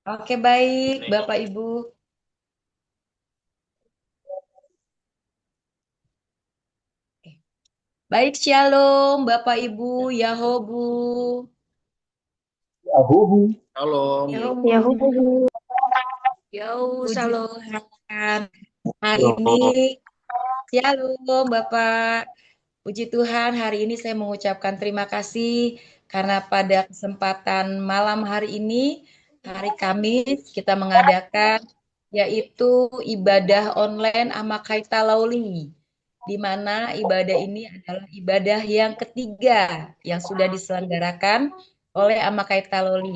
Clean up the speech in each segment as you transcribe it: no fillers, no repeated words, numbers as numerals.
Oke, baik, Bapak Ibu. Baik, Shalom, Bapak Ibu, Yahobu. Ahuhu. Shalom. Ya, Shalom. Yo, puji Shalom. Hari ini, Yo. Shalom, Bapak. Puji Tuhan, hari ini saya mengucapkan terima kasih karena pada kesempatan malam hari ini, hari Kamis, kita mengadakan yaitu ibadah online Amakaita Lauli, di mana ibadah ini adalah ibadah yang ketiga yang sudah diselenggarakan oleh Amakaita Lauli.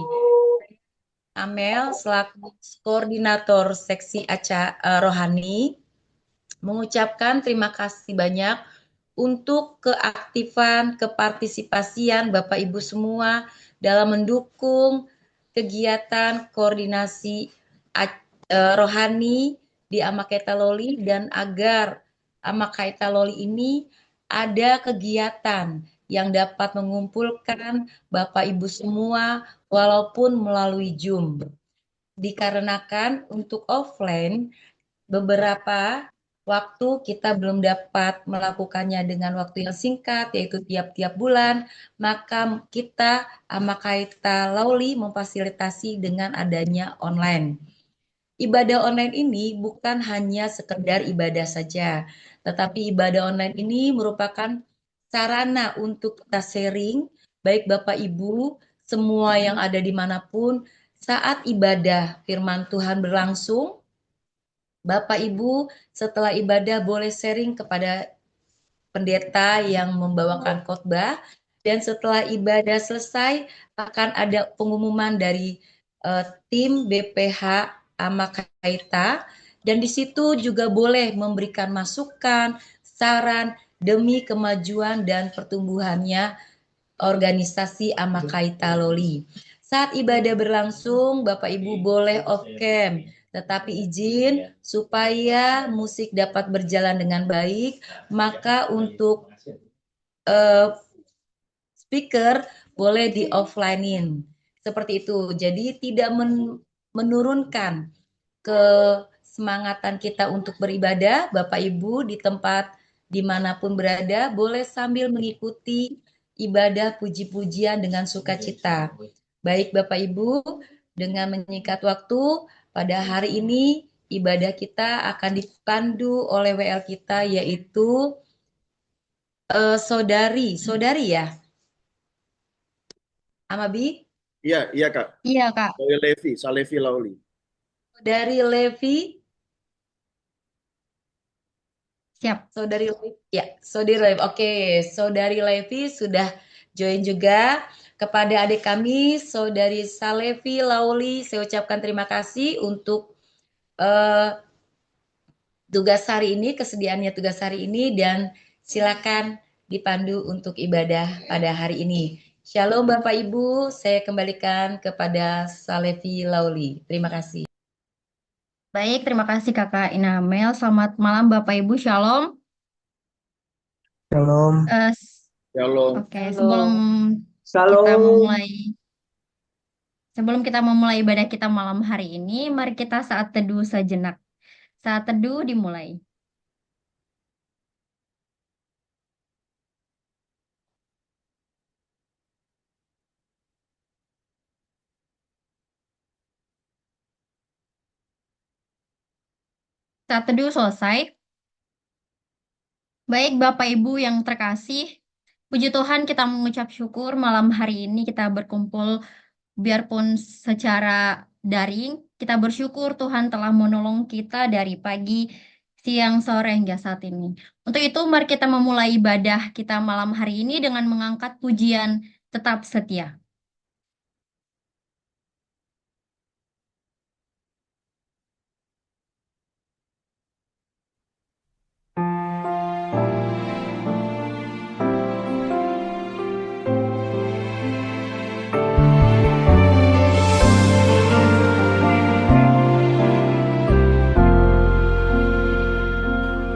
Amel selaku koordinator seksi rohani mengucapkan terima kasih banyak untuk keaktifan, kepartisipasian Bapak Ibu semua dalam mendukung kegiatan koordinasi rohani di Amakaita Loli dan agar Amakaita Loli ini ada kegiatan yang dapat mengumpulkan Bapak Ibu semua walaupun melalui Zoom. Dikarenakan untuk offline beberapa waktu kita belum dapat melakukannya dengan waktu yang singkat, yaitu tiap-tiap bulan, maka kita Amakaita Lauli memfasilitasi dengan adanya online. Ibadah online ini bukan hanya sekedar ibadah saja, tetapi ibadah online ini merupakan sarana untuk kita sharing, baik Bapak Ibu, semua yang ada dimanapun, saat ibadah firman Tuhan berlangsung, Bapak Ibu setelah ibadah boleh sharing kepada pendeta yang membawakan khotbah dan setelah ibadah selesai akan ada pengumuman dari tim BPH Amakaita dan di situ juga boleh memberikan masukan, saran demi kemajuan dan pertumbuhannya organisasi Amakaita Loli. Saat ibadah berlangsung, Bapak Ibu boleh off cam, tetapi izin supaya musik dapat berjalan dengan baik, maka untuk speaker boleh di offline-in. Seperti itu. Jadi tidak menurunkan kesemangatan kita untuk beribadah. Bapak Ibu di tempat dimanapun berada boleh sambil mengikuti ibadah puji-pujian dengan sukacita. Baik Bapak Ibu, dengan menyingkat waktu, pada hari ini ibadah kita akan dipandu oleh WL kita yaitu saudari ya, Amabi, Iya, iya Kak. Iya, Kak. Salevi Lauli. saudari Levi, Siap. saudari Levi, ya, saudari Levi. Oke, saudari Levi sudah join juga. Kepada adik kami, saudari Salevi Lauli, saya ucapkan terima kasih untuk eh, tugas hari ini, kesediaannya tugas hari ini, dan silakan dipandu untuk ibadah pada hari ini. Shalom Bapak Ibu, saya kembalikan kepada Salevi Lauli. Terima kasih. Baik, terima kasih Kakak Inamel. Selamat malam Bapak Ibu, Shalom. Shalom. Eh, Shalom. oke, Halo. kita Shalom. memulai sebelum kita memulai ibadah kita malam hari ini, mari kita saat teduh sejenak. Saat teduh dimulai. Saat teduh selesai. Baik Bapak Ibu yang terkasih, puji Tuhan kita mengucap syukur malam hari ini kita berkumpul biarpun secara daring, kita bersyukur Tuhan telah menolong kita dari pagi, siang, sore hingga saat ini. Untuk itu, mari kita memulai ibadah kita malam hari ini dengan mengangkat pujian tetap setia.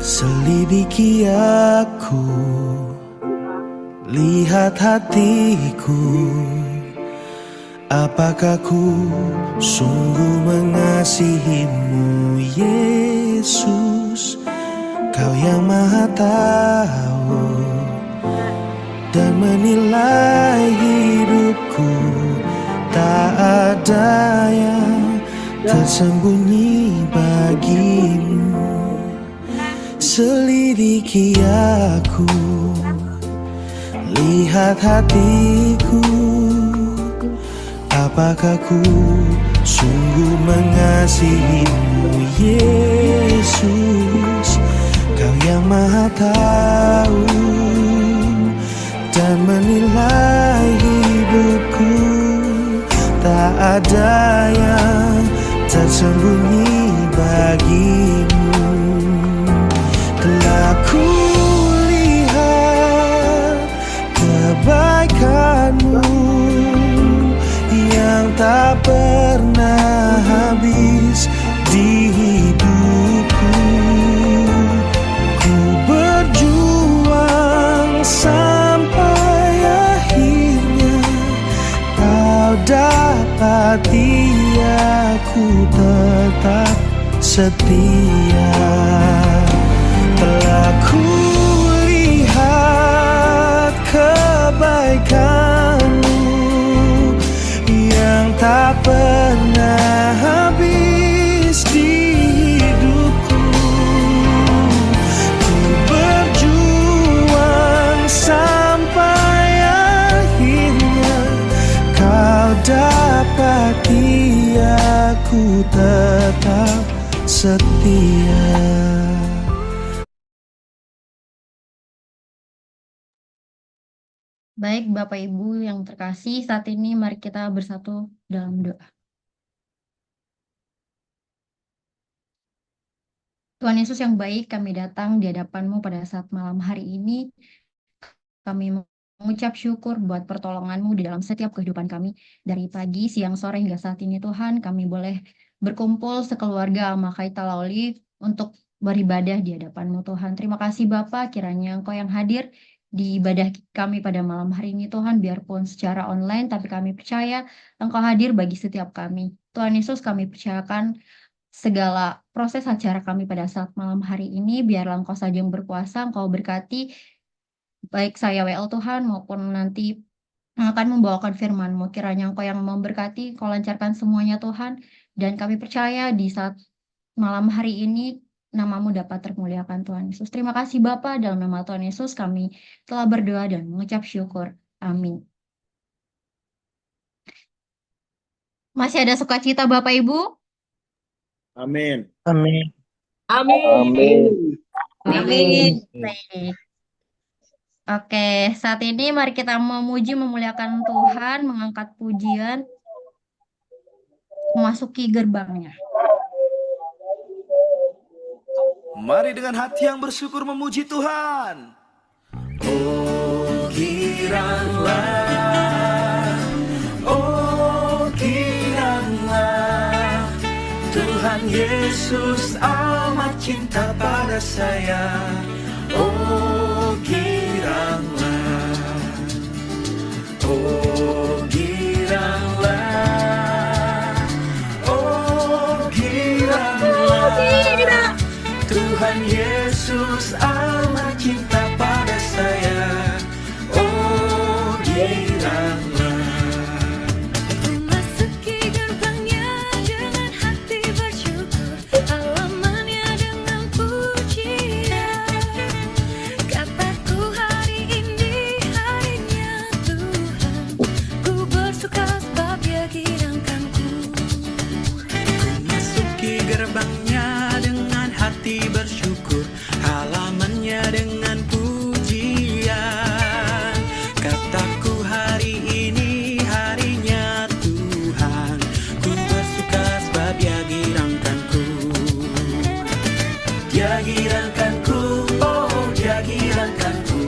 Selidiki aku, lihat hatiku, Apakah ku sungguh mengasihimu, Yesus? Kau yang Maha tahu dan menilai hidupku. Tak ada yang tersembunyi bagimu. Selidiki aku, lihat hatiku. Apakah ku sungguh mengasihimu, Yesus? Kau yang Maha tahu dan menilai hidupku. Tak ada yang tersembunyi bagimu. Telah ku lihat kebaikanmu yang tak pernah habis di hidupku. Ku berjuang sampai akhirnya kau dapati aku tetap setia. Telah ku lihat kebaikanmu yang tak pernah habis di hidupku. Ku berjuang sampai akhirnya kau dapati aku tetap setia. Baik, Bapak Ibu yang terkasih, saat ini mari kita bersatu dalam doa. Tuhan Yesus yang baik, kami datang di hadapan-Mu pada saat malam hari ini. Kami mengucap syukur buat pertolongan-Mu di dalam setiap kehidupan kami. Dari pagi, siang, sore, hingga saat ini Tuhan, kami boleh berkumpul sekeluarga Alma-Kaita Loli untuk beribadah di hadapan-Mu Tuhan. Terima kasih Bapak, kiranya Engkau yang hadir di ibadah kami pada malam hari ini Tuhan, biarpun secara online, tapi kami percaya Engkau hadir bagi setiap kami. Tuhan Yesus, kami percayakan segala proses acara kami pada saat malam hari ini, biarlah Engkau saja yang berkuasa, Engkau berkati, baik saya WL Tuhan, maupun nanti yang akan membawakan firman-Mu. Kiranya Engkau yang memberkati, Engkau lancarkan semuanya Tuhan, dan kami percaya di saat malam hari ini, nama-Mu dapat termuliakan Tuhan Yesus. Terima kasih Bapa, dalam nama Tuhan Yesus kami telah berdoa dan mengucap syukur. Amin. Masih ada sukacita Bapak Ibu? Amin. Amin. Amin. Amin. Baik. Oke, saat ini mari kita memuji, memuliakan Tuhan, mengangkat pujian, memasuki gerbangnya. Mari dengan hati yang bersyukur memuji Tuhan. Oh giranglah, Tuhan Yesus amat cinta pada saya. Oh giranglah, oh giranglah, oh giranglah. Tuhan Yesus amat cinta pada saya. Oh giranglah. Memasuki gerbangnya dengan hati bersyukur, halamannya dengan pujian. Kataku hari ini harinya Tuhan, ku bersuka sebab Dia girangkanku. Memasuki gerbangnya dengan hati bersyukur, halamannya dengan pujian. Kataku hari ini harinya Tuhan, ku bersuka sebab Dia girangkanku. Dia girangkanku, oh Dia girangkanku,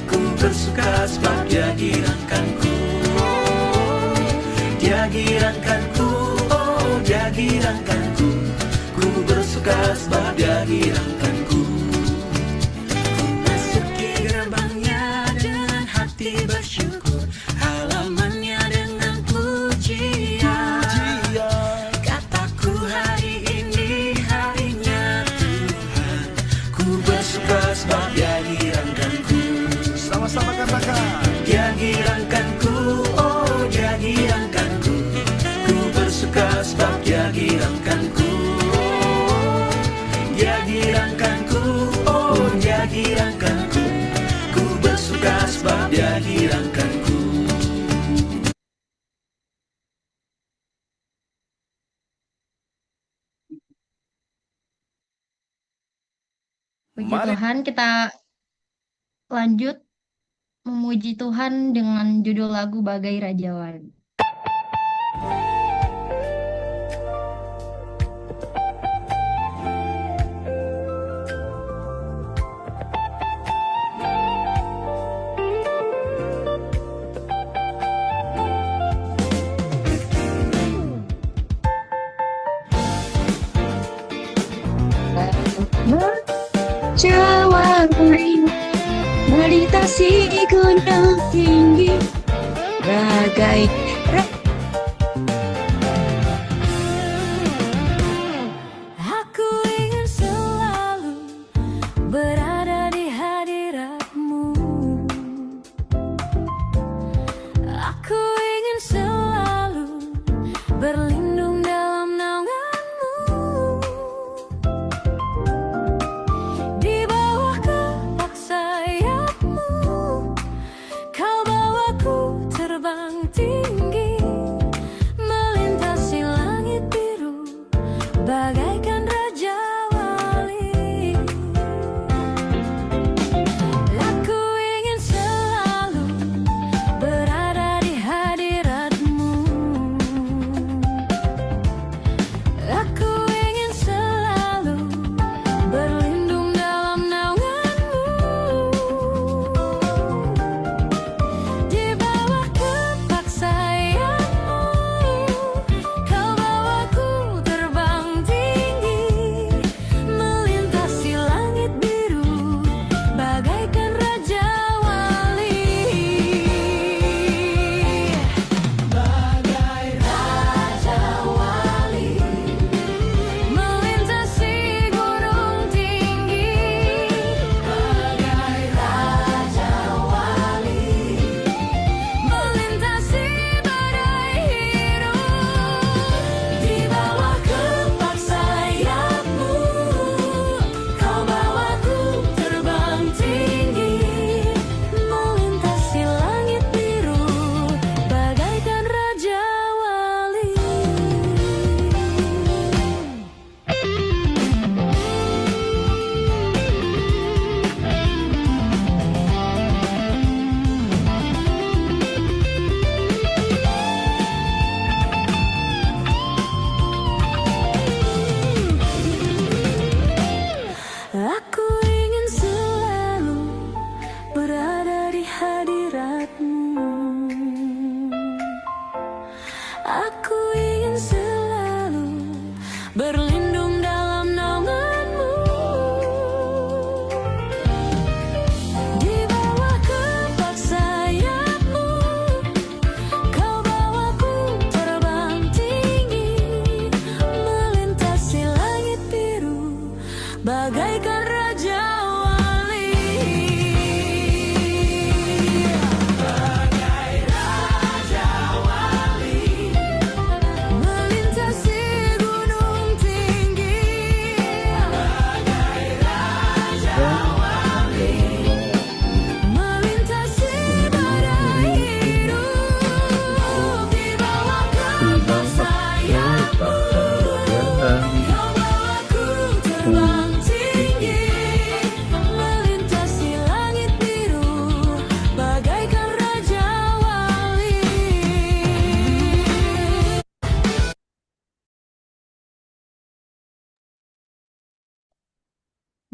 ku bersuka sebab Dia girangkanku. Dia girangkanku, oh Dia girangkanku, ku bersuka sebab Dia girangkanku. Ku masuki gerbangnya dengan hati bersyukur, halamannya dengan pujian. Puji Mari Tuhan, kita lanjut memuji Tuhan dengan judul lagu Bagai Raja Wali. Jawa melintasi gunung tinggi bagai aku ingin selalu berada di hadirat-Mu. Aku ingin selalu berlindung dalam naungan-Mu. Di bawah kepak sayap-Mu, Kau bawaku terbang tinggi, melintasi langit biru, bagaikan raja wali. Aku ingin selalu berada di hadirat-Mu. Aku ingin selalu berlindung dalam naungan-Mu. Di bawah kepak sayap-Mu, Kau bawaku terbang tinggi, melintasi langit biru, bagaikan raja wali. Bagai raja wali, melintasi gunung tinggi. Bagai raja wali, melintasi badai hidup. Di bawah kepak sayap-Mu, Kau bawaku terbang tinggi, melintasi langit biru, bagaikan raja wali. Aku ingin selalu berada di hadirat-Mu. Aku ingin selalu berlindung dalam naungan-Mu. Di bawah kepak sayap-Mu, Kau bawaku terbang tinggi, melintasi langit biru, bagaikan raja wali. Bagai raja wali, melintasi gunung tinggi. Bagai raja wali, melintasi badai hidup. Di bawah kepak sayap-Mu, Kau bawaku terbang tinggi, melintasi langit biru, bagaikan raja wali.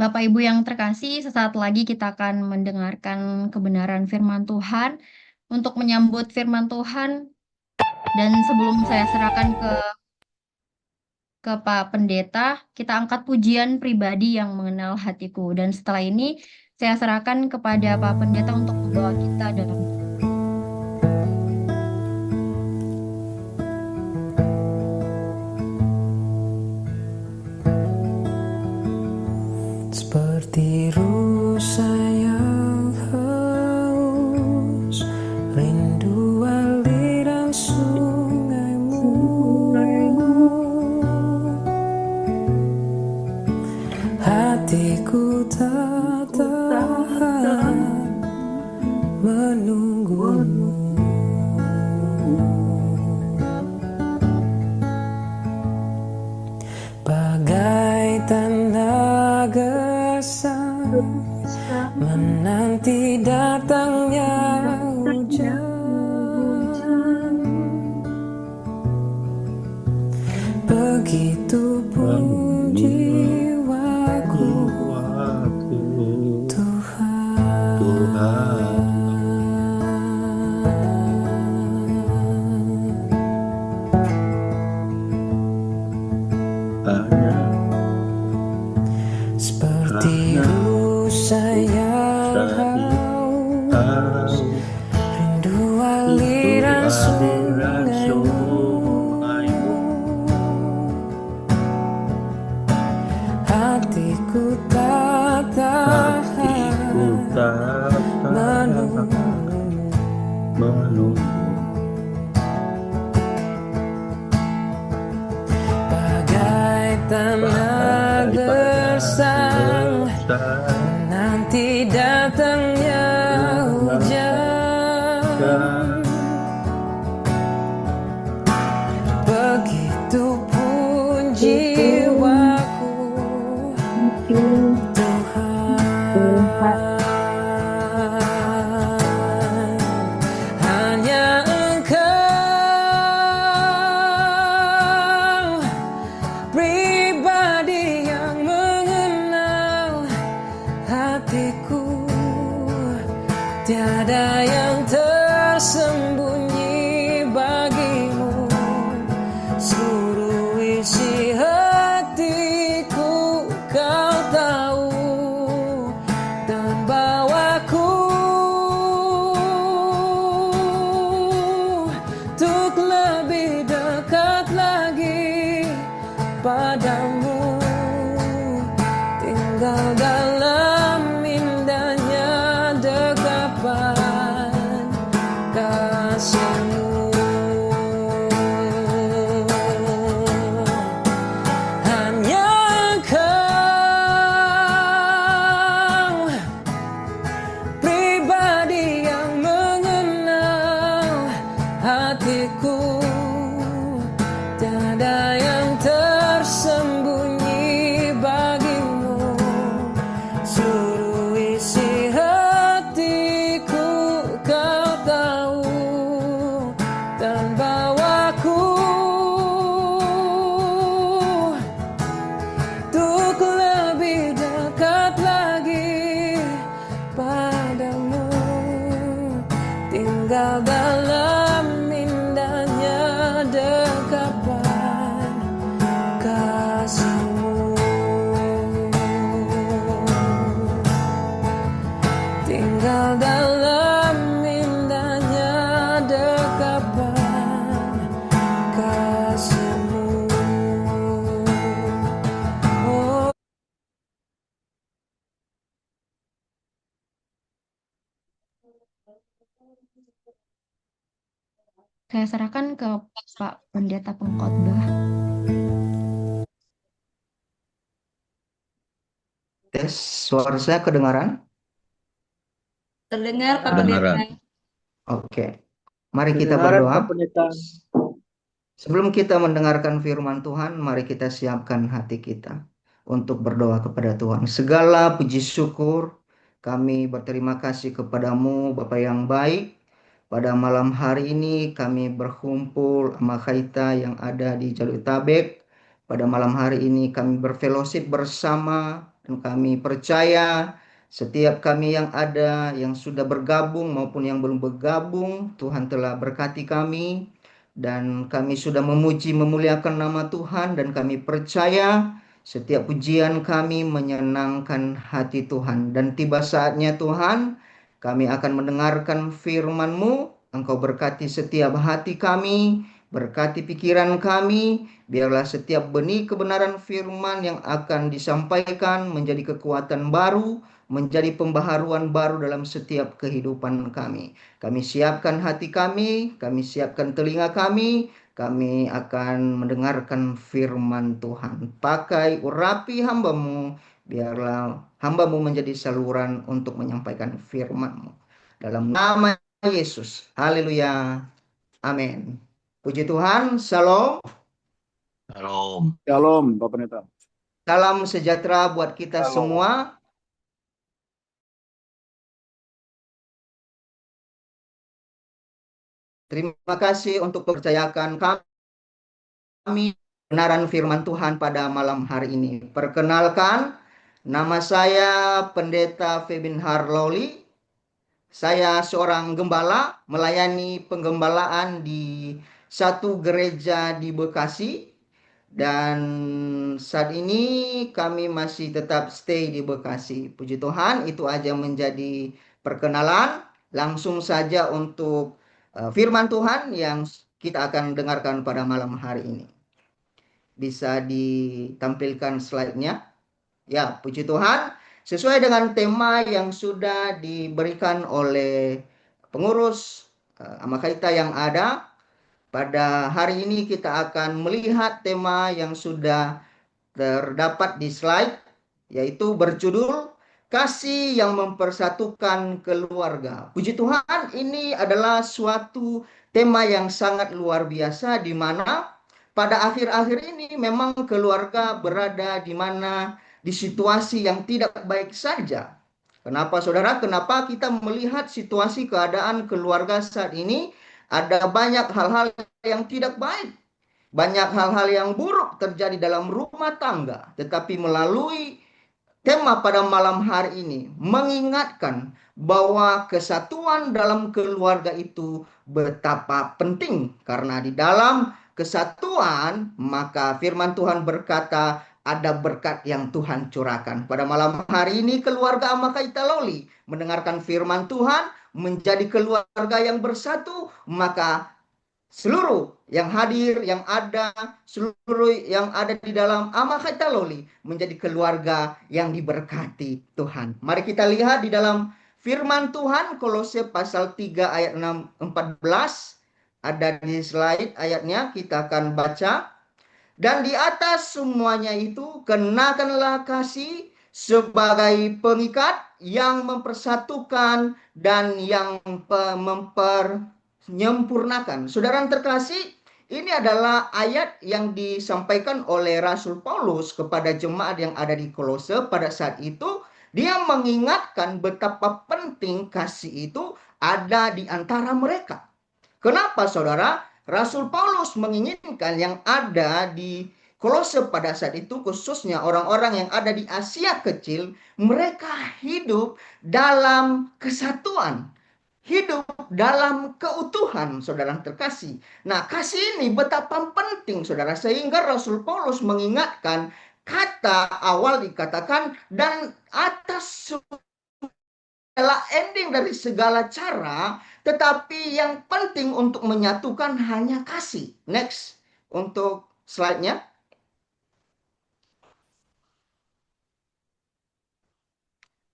Bapak Ibu yang terkasih, sesaat lagi kita akan mendengarkan kebenaran firman Tuhan. Untuk menyambut firman Tuhan, dan sebelum saya serahkan ke Pak Pendeta, kita angkat pujian pribadi yang mengenal hatiku. Dan setelah ini, saya serahkan kepada Pak Pendeta untuk membawa kita dalam seperti rusa yang haus, rindu aliran sungai-Mu. Hatiku tak tahan menunggu begitu pun jiwaku seperti rusa yang haus, rindu aliran sungai-Mu. Hatiku tak tahan menunggu, bagai tanah gersang nanti datangnya hujan. Begitupun jiwaku, Tuhan, hanya Engkau pribadi yang mengenal hatiku. Tiada yang tersembunyi bagimu, seluruh isi hatiku Kau tahu, dan bawaku untuk lebih dekat lagi padamu, tinggal dalam indahnya dekapan kasih-Mu. Hanya Engkau pribadi yang mengenal hatiku. Tiada yang tersembunyi bagimu, seluruh isi hatiku Kau tahu, dan bawaku untuk lebih dekat lagi padamu, tinggal dalam indahnya dekapan kasih-Mu. Tinggal dalam indahnya dekapan kasih-Mu. Oh, Saya serahkan ke Pak Pendeta Pengkhotbah. Tes, suara saya kedengaran? Terdengar Pak Kedengaran. Pendeta. Oke. Mari kita Kedengaran, berdoa. Pak Pendeta. Sebelum kita mendengarkan firman Tuhan, mari kita siapkan hati kita untuk berdoa kepada Tuhan. Segala puji syukur kami berterima kasih kepadamu, Bapa yang baik. Pada malam hari ini kami berkumpul sama Khaita yang ada di Jabodetabek. Pada malam hari ini kami berfellowship bersama, dan kami percaya setiap kami yang ada, yang sudah bergabung maupun yang belum bergabung, Tuhan telah berkati kami. Dan kami sudah memuji memuliakan nama Tuhan, dan kami percaya setiap pujian kami menyenangkan hati Tuhan. Dan tiba saatnya Tuhan, kami akan mendengarkan firman-Mu. Engkau berkati setiap hati kami, berkati pikiran kami. Biarlah setiap benih kebenaran firman yang akan disampaikan menjadi kekuatan baru, menjadi pembaharuan baru dalam setiap kehidupan kami. Kami siapkan hati kami siapkan telinga kami akan mendengarkan firman Tuhan. Pakai urapi hamba-Mu, biarlah hamba-Mu menjadi saluran untuk menyampaikan firman-Mu. Dalam nama Yesus, haleluya, amin. Puji Tuhan, shalom. Shalom, Pak Pendeta. Salam sejahtera buat kita Shalom. semua. Terima kasih untuk mempercayakan kami kebenaran firman Tuhan pada malam hari ini. Perkenalkan, nama saya Pendeta Febin Harloli. Saya seorang gembala melayani penggembalaan di satu gereja di Bekasi. Dan saat ini kami masih tetap stay di Bekasi. Puji Tuhan, itu aja menjadi perkenalan. Langsung saja untuk firman Tuhan yang kita akan dengarkan pada malam hari ini. Bisa ditampilkan slide-nya. Ya, puji Tuhan. Sesuai dengan tema yang sudah diberikan oleh pengurus Amakaita yang ada, pada hari ini kita akan melihat tema yang sudah terdapat di slide, yaitu berjudul Kasih yang Mempersatukan Keluarga. Puji Tuhan, ini adalah suatu tema yang sangat luar biasa, di mana pada akhir-akhir ini memang keluarga berada di situasi yang tidak baik saja. Kenapa saudara? Kenapa kita melihat situasi keadaan keluarga saat ini? Ada banyak hal-hal yang tidak baik. Banyak hal-hal yang buruk terjadi dalam rumah tangga. Tetapi melalui tema pada malam hari ini mengingatkan bahwa kesatuan dalam keluarga itu betapa penting. Karena di dalam kesatuan maka firman Tuhan berkata ada berkat yang Tuhan curahkan. Pada malam hari ini keluarga Amakaita Loli mendengarkan firman Tuhan, menjadi keluarga yang bersatu, maka seluruh yang hadir, yang ada, seluruh yang ada di dalam Amakaita Loli menjadi keluarga yang diberkati Tuhan. Mari kita lihat di dalam firman Tuhan Kolose pasal 3 ayat 14. Ada di slide ayatnya, kita akan baca. Dan di atas semuanya itu kenakanlah kasih sebagai pengikat yang mempersatukan dan yang menyempurnakan. Saudara yang terkasih, ini adalah ayat yang disampaikan oleh Rasul Paulus kepada jemaat yang ada di Kolose pada saat itu. Dia mengingatkan betapa penting kasih itu ada di antara mereka. Kenapa saudara? Rasul Paulus menginginkan yang ada di Kolose pada saat itu, khususnya orang-orang yang ada di Asia Kecil, mereka hidup dalam kesatuan, hidup dalam keutuhan, saudara terkasih. Nah, kasih ini betapa penting, saudara, sehingga Rasul Paulus mengingatkan kata awal dikatakan, dan atas adalah ending dari segala cara, tetapi yang penting untuk menyatukan hanya kasih. Next, untuk slide-nya.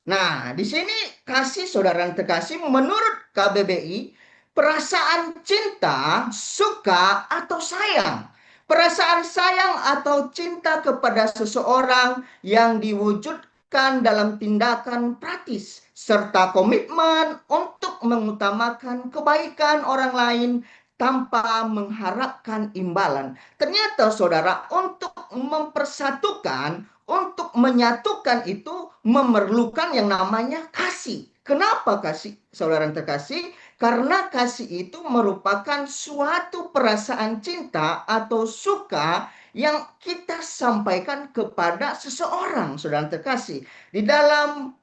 Nah, di sini kasih, saudara yang terkasih, menurut KBBI, perasaan cinta, suka, atau sayang. Perasaan sayang atau cinta kepada seseorang yang diwujudkan dalam tindakan praktis, serta komitmen untuk mengutamakan kebaikan orang lain tanpa mengharapkan imbalan. Ternyata saudara, untuk mempersatukan, untuk menyatukan itu memerlukan yang namanya kasih. Kenapa kasih, saudara yang terkasih? Karena kasih itu merupakan suatu perasaan cinta atau suka yang kita sampaikan kepada seseorang, saudara yang terkasih. Di dalam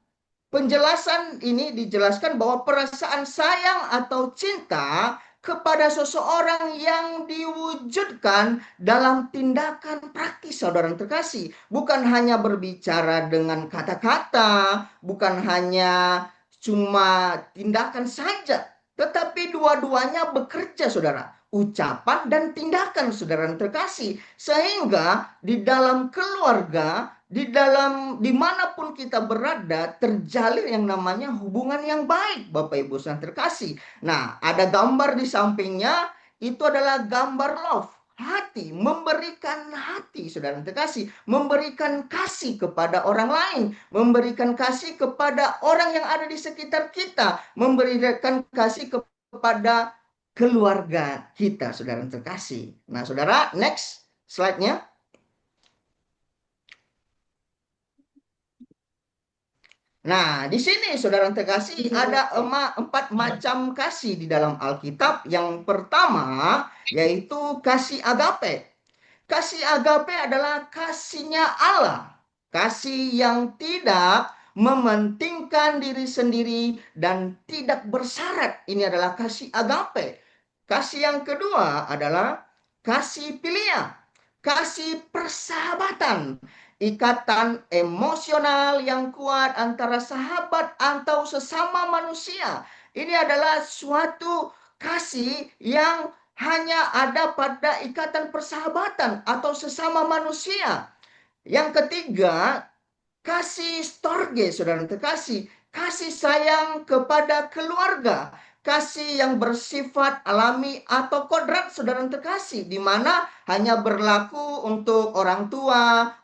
penjelasan ini dijelaskan bahwa perasaan sayang atau cinta kepada seseorang yang diwujudkan dalam tindakan praktis, saudara yang terkasih. Bukan hanya berbicara dengan kata-kata, bukan hanya cuma tindakan saja, tetapi dua-duanya bekerja, saudara. Ucapan dan tindakan, saudara yang terkasih. Sehingga di dalam keluarga, dimanapun kita berada, terjalin yang namanya hubungan yang baik, Bapak Ibu yang terkasih. Nah, ada gambar di sampingnya, itu adalah gambar love, hati, memberikan hati, saudara yang terkasih, memberikan kasih kepada orang lain, memberikan kasih kepada orang yang ada di sekitar kita, memberikan kasih kepada keluarga kita, saudara yang terkasih. Nah, saudara, next slide-nya. Nah, di sini saudara yang terkasih ada 4 macam kasih di dalam Alkitab. Yang pertama yaitu kasih agape. kasih agape adalah kasihnya Allah. Kasih yang tidak mementingkan diri sendiri dan tidak bersyarat. Ini adalah kasih agape. Kasih yang kedua adalah kasih filia, kasih persahabatan, ikatan emosional yang kuat antara sahabat atau sesama manusia. Ini adalah suatu kasih yang hanya ada pada ikatan persahabatan atau sesama manusia. Yang ketiga, kasih storge, saudara terkasih, kasih sayang kepada keluarga, kasih yang bersifat alami atau kodrat, saudara terkasih, di mana hanya berlaku untuk orang tua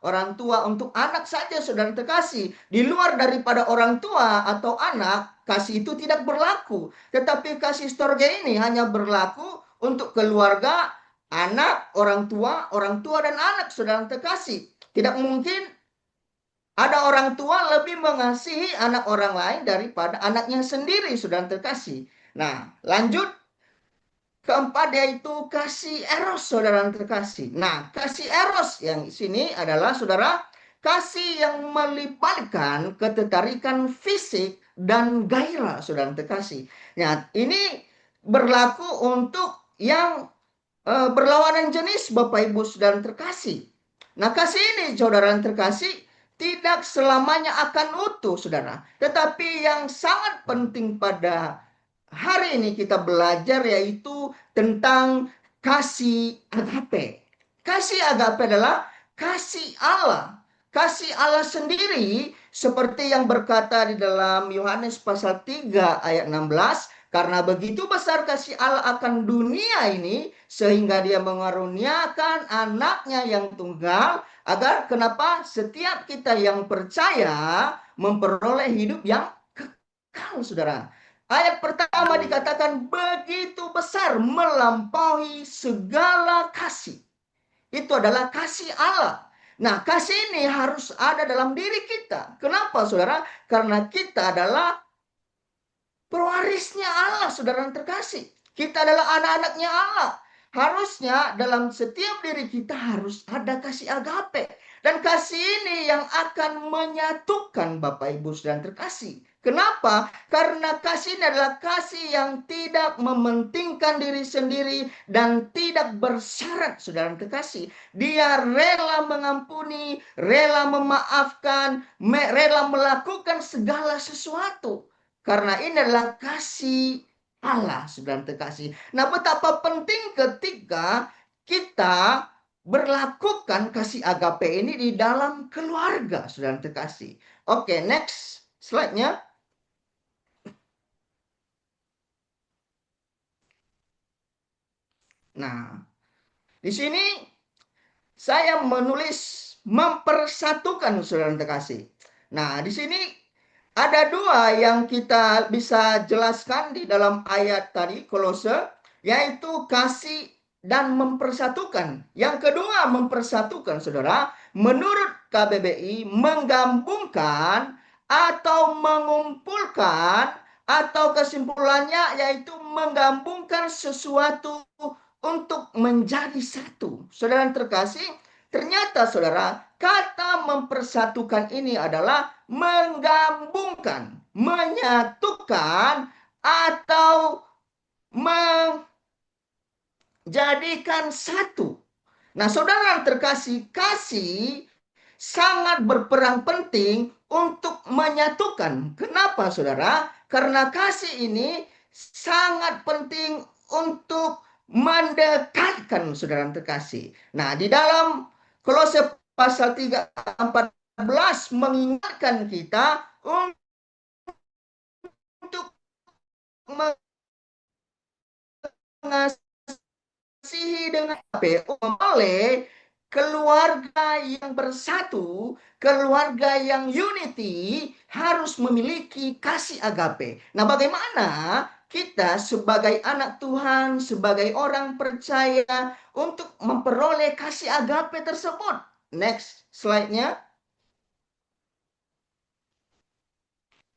untuk anak saja, saudara terkasih. Di luar daripada orang tua atau anak, kasih itu tidak berlaku. Tetapi kasih storge ini hanya berlaku untuk keluarga, anak, orang tua dan anak, saudara terkasih. Tidak mungkin ada orang tua lebih mengasihi anak orang lain daripada anaknya sendiri, saudara terkasih. Nah, lanjut. Keempat yaitu kasih eros, saudara terkasih. Nah, kasih eros yang di sini adalah, saudara, kasih yang melibatkan ketertarikan fisik dan gairah, saudara terkasih. Nah, ini berlaku untuk yang berlawanan jenis, Bapak Ibu saudara terkasih. Nah, kasih ini, saudara terkasih, tidak selamanya akan utuh, saudara. Tetapi yang sangat penting pada hari ini kita belajar yaitu tentang kasih agape. Kasih agape adalah kasih Allah. Kasih Allah sendiri seperti yang berkata di dalam Yohanes pasal 3 ayat 16. Karena begitu besar kasih Allah akan dunia ini, sehingga dia mengaruniakan anaknya yang tunggal, agar kenapa setiap kita yang percaya memperoleh hidup yang kekal, saudara. Ayat pertama dikatakan begitu besar, melampaui segala kasih. Itu adalah kasih Allah. Nah, kasih ini harus ada dalam diri kita. Kenapa, saudara? Karena kita adalah pewarisnya Allah, saudara terkasih. Kita adalah anak-anaknya Allah. Harusnya dalam setiap diri kita harus ada kasih agape. Dan kasih ini yang akan menyatukan Bapak Ibu saudara terkasih. Kenapa? Karena kasih ini adalah kasih yang tidak mementingkan diri sendiri dan tidak bersyarat, saudara terkasih. Dia rela mengampuni, rela memaafkan, rela melakukan segala sesuatu. Karena ini adalah kasih Allah, saudara terkasih. Nah, betapa penting ketika kita berlakukan kasih agape ini di dalam keluarga, saudara terkasih. Oke, next slide-nya. Nah, di sini saya menulis mempersatukan, saudara terkasih. Nah, di sini ada dua yang kita bisa jelaskan di dalam ayat tadi, Kolose, yaitu kasih dan mempersatukan. Yang kedua, mempersatukan, saudara, menurut KBBI, menggabungkan atau mengumpulkan, atau kesimpulannya yaitu menggabungkan sesuatu untuk menjadi satu. Saudara terkasih, ternyata, saudara, kata mempersatukan ini adalah menggabungkan, menyatukan, atau menjadikan satu. Nah, saudara terkasih, kasih sangat berperan penting untuk menyatukan. Kenapa, saudara? Karena kasih ini sangat penting untuk mendekatkan, saudara terkasih. Nah, di dalam Kolose pasal 3:14 mengingatkan kita untuk mengasihi dengan oleh keluarga yang bersatu, keluarga yang unity harus memiliki kasih agape. Nah, bagaimana kita sebagai anak Tuhan, sebagai orang percaya untuk memperoleh kasih agape tersebut? Next slide-nya.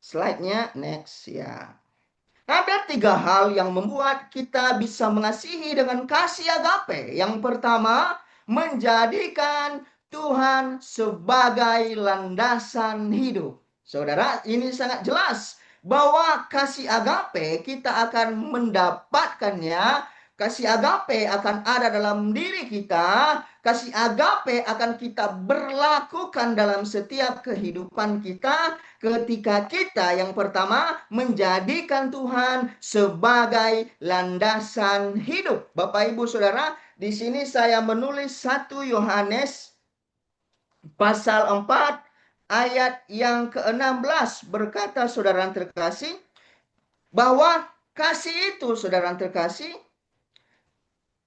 Slide-nya next ya. Ada 3 hal yang membuat kita bisa mengasihi dengan kasih agape. Yang pertama, menjadikan Tuhan sebagai landasan hidup. Saudara, ini sangat jelas bahwa kasih agape kita akan mendapatkannya. Kasih agape akan ada dalam diri kita. Kasih agape akan kita berlakukan dalam setiap kehidupan kita ketika kita yang pertama menjadikan Tuhan sebagai landasan hidup. Bapak Ibu Saudara, di sini saya menulis 1 Yohanes pasal 4 ayat yang ke-16 berkata, saudara terkasih, bahwa kasih itu, saudara terkasih,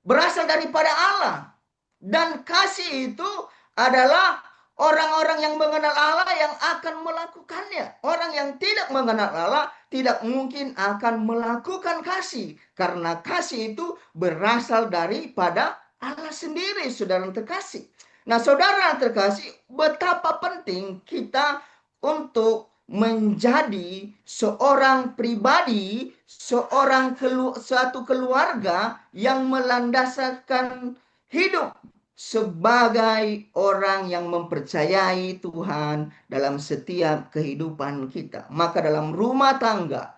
berasal daripada Allah. Dan kasih itu adalah orang-orang yang mengenal Allah yang akan melakukannya. Orang yang tidak mengenal Allah tidak mungkin akan melakukan kasih. Karena kasih itu berasal daripada Allah sendiri, saudara terkasih. Nah, saudara terkasih, betapa penting kita untuk menjadi seorang pribadi, suatu keluarga yang melandaskan hidup sebagai orang yang mempercayai Tuhan dalam setiap kehidupan kita. Maka dalam rumah tangga,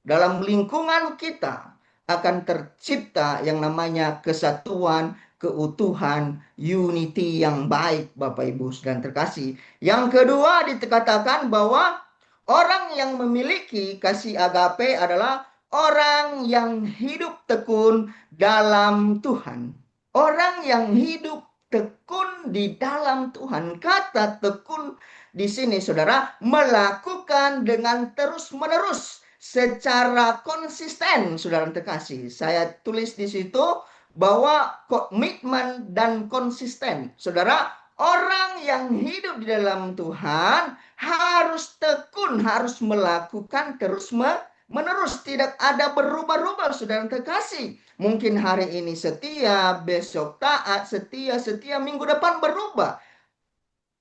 dalam lingkungan kita akan tercipta yang namanya kesatuan, keutuhan, unity yang baik, Bapak Ibu dan terkasih. Yang kedua dikatakan bahwa orang yang memiliki kasih agape adalah orang yang hidup tekun dalam Tuhan. Orang yang hidup tekun di dalam Tuhan. Kata tekun di sini, saudara, melakukan dengan terus-menerus secara konsisten, saudara terkasih. Saya tulis di situ bahwa komitmen dan konsisten. Saudara, orang yang hidup di dalam Tuhan harus tekun, harus melakukan terus-menerus, tidak ada berubah-ubah, saudara terkasih. Mungkin hari ini setia, besok taat, setia, minggu depan berubah.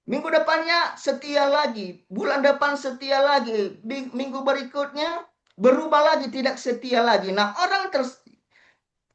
Minggu depannya setia lagi, bulan depan setia lagi, minggu berikutnya berubah lagi, tidak setia lagi. Nah, orang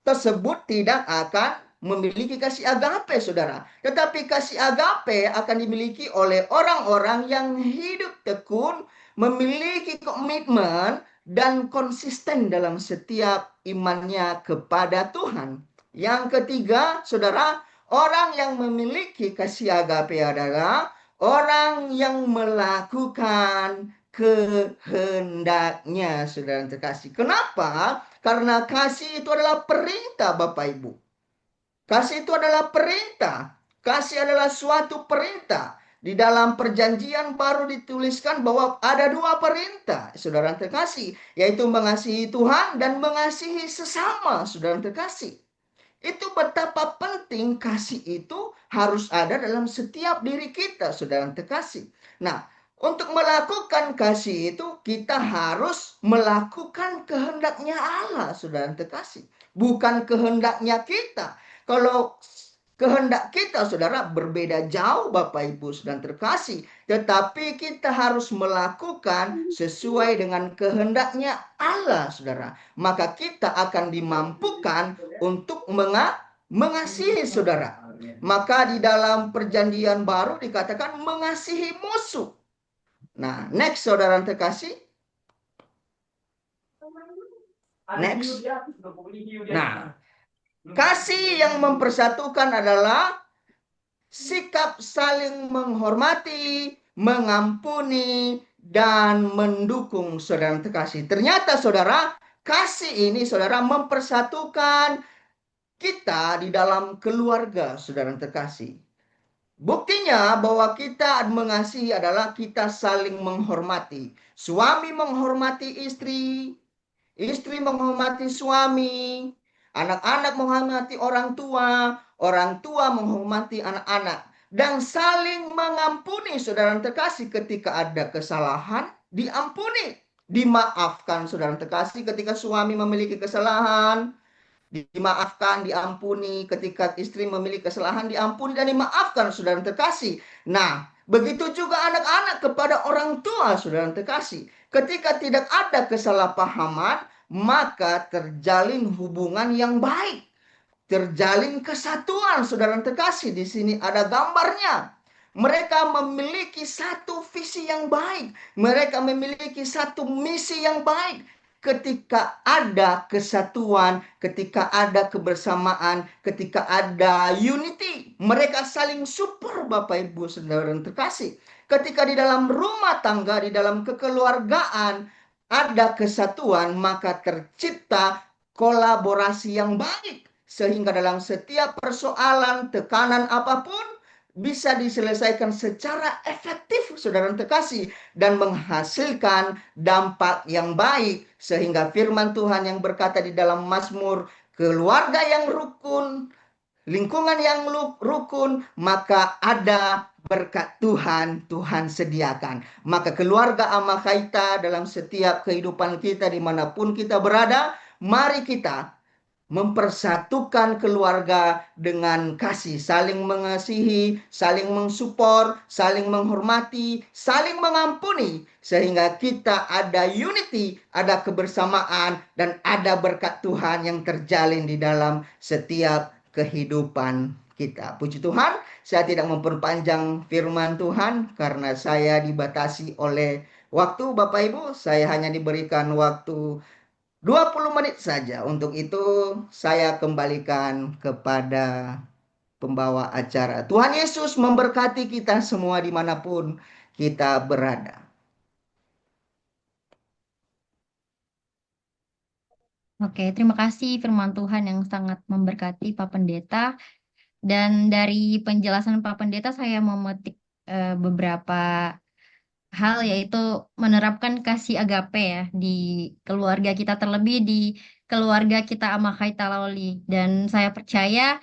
tersebut tidak akan memiliki kasih agape, saudara. Tetapi kasih agape akan dimiliki oleh orang-orang yang hidup tekun, memiliki komitmen dan konsisten dalam setiap imannya kepada Tuhan. Yang ketiga, saudara, orang yang memiliki kasih agape adalah orang yang melakukan kehendaknya, saudara terkasih. Kenapa? Karena kasih itu adalah perintah, Bapak Ibu. Kasih itu adalah perintah. Kasih adalah suatu perintah. Di dalam perjanjian baru dituliskan bahwa ada 2 perintah, saudara terkasih, yaitu mengasihi Tuhan dan mengasihi sesama, saudara terkasih. Itu betapa penting kasih itu harus ada dalam setiap diri kita, saudara terkasih. Nah, untuk melakukan kasih itu kita harus melakukan kehendaknya Allah, saudara terkasih. Bukan kehendaknya kita. Kalau kehendak kita, saudara, berbeda jauh, Bapak Ibu dan terkasih. Tetapi kita harus melakukan sesuai dengan kehendaknya Allah, saudara. Maka kita akan dimampukan untuk mengasihi, saudara. Maka di dalam perjanjian baru dikatakan mengasihi musuh. Nah, next, saudara terkasih. Next. Nah, kasih yang mempersatukan adalah sikap saling menghormati, mengampuni, dan mendukung, saudara terkasih. Ternyata, saudara, kasih ini, saudara, mempersatukan kita di dalam keluarga, saudara terkasih. Buktinya bahwa kita mengasihi adalah kita saling menghormati. Suami menghormati istri, istri menghormati suami, anak-anak menghormati orang tua menghormati anak-anak, dan saling mengampuni, saudara terkasih. Ketika ada kesalahan, diampuni, dimaafkan, saudara terkasih. Ketika suami memiliki kesalahan, dimaafkan, diampuni. Ketika istri memiliki kesalahan, diampuni dan dimaafkan, saudara terkasih. Nah, begitu juga anak-anak kepada orang tua, saudara terkasih. Ketika tidak ada kesalahpahaman, maka terjalin hubungan yang baik. terjalin kesatuan. Saudara terkasih, di sini ada gambarnya. Mereka memiliki satu visi yang baik. Mereka memiliki satu misi yang baik. Ketika ada kesatuan, ketika ada kebersamaan, ketika ada unity, mereka saling support, Bapak Ibu Saudara yang terkasih. Ketika di dalam rumah tangga, di dalam kekeluargaan ada kesatuan, maka tercipta kolaborasi yang baik. Sehingga dalam setiap persoalan, tekanan apapun, bisa diselesaikan secara efektif, saudara terkasih, dan menghasilkan dampak yang baik. Sehingga firman Tuhan yang berkata di dalam Mazmur, keluarga yang rukun, lingkungan yang rukun, maka ada berkat Tuhan, Tuhan sediakan. Maka keluarga Amakaita dalam setiap kehidupan kita dimanapun kita berada, mari kita mempersatukan keluarga dengan kasih, saling mengasihi, saling mensupport, saling menghormati, saling mengampuni, sehingga kita ada unity, ada kebersamaan, dan ada berkat Tuhan yang terjalin di dalam setiap kehidupan kita. Puji Tuhan, saya tidak memperpanjang firman Tuhan karena saya dibatasi oleh waktu, Bapak Ibu. Saya hanya diberikan waktu 20 menit saja. Untuk itu saya kembalikan kepada pembawa acara. Tuhan Yesus memberkati kita semua dimanapun kita berada. Oke, terima kasih firman Tuhan yang sangat memberkati Pak Pendeta. Dan dari penjelasan Pak Pendeta saya memetik beberapa hal, yaitu menerapkan kasih agape ya di keluarga kita, terlebih di keluarga kita Amakaita Loli. Dan saya percaya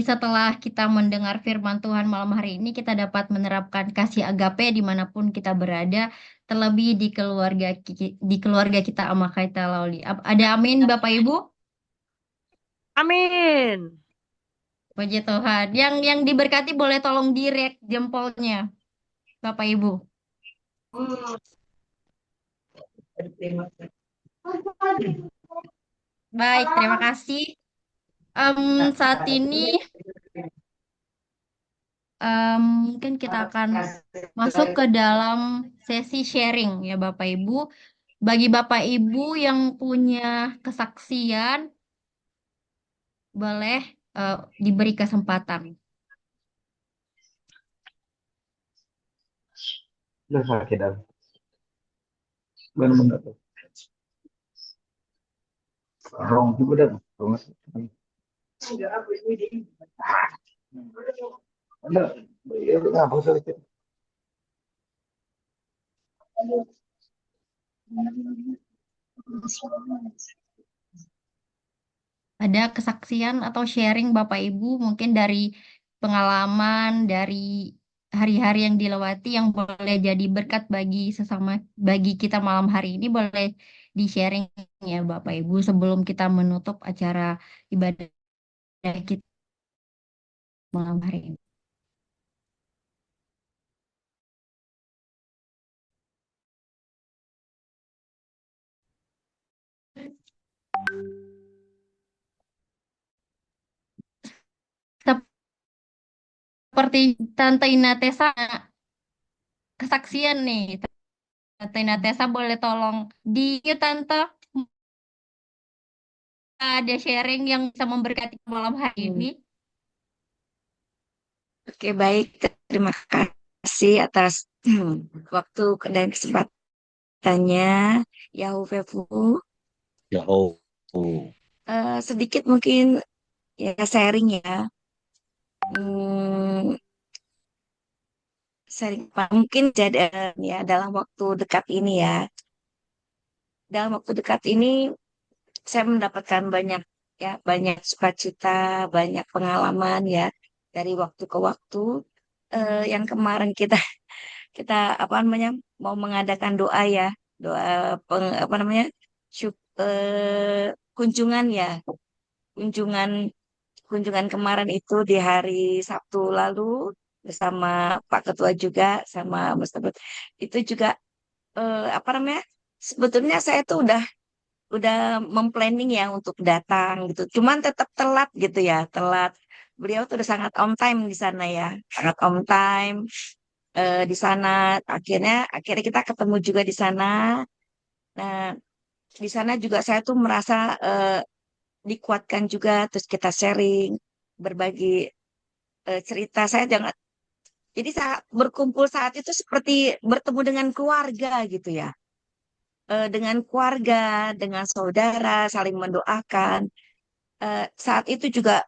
setelah kita mendengar firman Tuhan malam hari ini, kita dapat menerapkan kasih agape dimanapun kita berada, terlebih di keluarga kita Amakaita Loli. Ada amin, Bapak Ibu? Amin. Puji Tuhan. Yang diberkati boleh tolong direct jempolnya, Bapak Ibu. Baik, terima kasih. Saat ini mungkin kita akan masuk ke dalam sesi sharing ya Bapak Ibu. Bagi Bapak Ibu yang punya kesaksian, boleh diberi kesempatan. Udah sakit dah. Benar-benar. Rong juga dah. Rong. Ada. Ya, apa sakit? Ada kesaksian atau sharing Bapak Ibu mungkin dari pengalaman dari hari-hari yang dilewati yang boleh jadi berkat bagi kita malam hari ini, boleh di-sharing ya Bapak Ibu sebelum kita menutup acara ibadah kita malam hari ini. Seperti Tante Inatesa kesaksian nih. Tante Inatesa boleh tolong di Tante ada sharing yang bisa memberkati malam hari ini. Oke, baik. Terima kasih atas waktu dan kesempatannya, Yahuvefu. Ya, oh. Sedikit mungkin ya sharing ya. Sharing mungkin jadi ya dalam waktu dekat ini ya. Dalam waktu dekat ini saya mendapatkan banyak sukacita, banyak pengalaman ya dari waktu ke waktu. Yang kemarin kita apa namanya mau mengadakan doa ya, doa kunjungan ya, kunjungan kunjungan kemarin itu di hari Sabtu lalu bersama Pak Ketua juga sama Mas Tebet. Itu juga apa namanya, sebetulnya saya tuh udah memplanning ya untuk datang gitu. Cuman tetap telat gitu ya, telat. Beliau tuh udah sangat on time di sana ya, sangat on time di sana. Akhirnya kita ketemu juga di sana. Nah, di sana juga saya tuh merasa dikuatkan juga, terus kita sharing, berbagi cerita. Saya jangan, jadi saat berkumpul saat itu seperti bertemu dengan keluarga gitu ya. Dengan keluarga, dengan saudara, saling mendoakan. Saat itu juga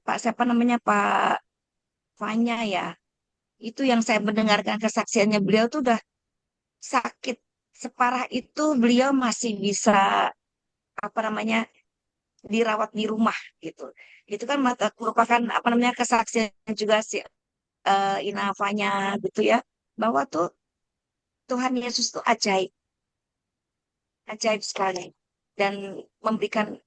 Pak siapa namanya Pak Fanya ya, itu yang saya mendengarkan kesaksiannya beliau tuh udah sakit separah itu beliau masih bisa apa namanya dirawat di rumah gitu. Itu kan merupakan apa namanya kesaksian juga si Ina Fanya gitu ya, bahwa tuh Tuhan Yesus tuh ajaib, ajaib sekali dan memberikan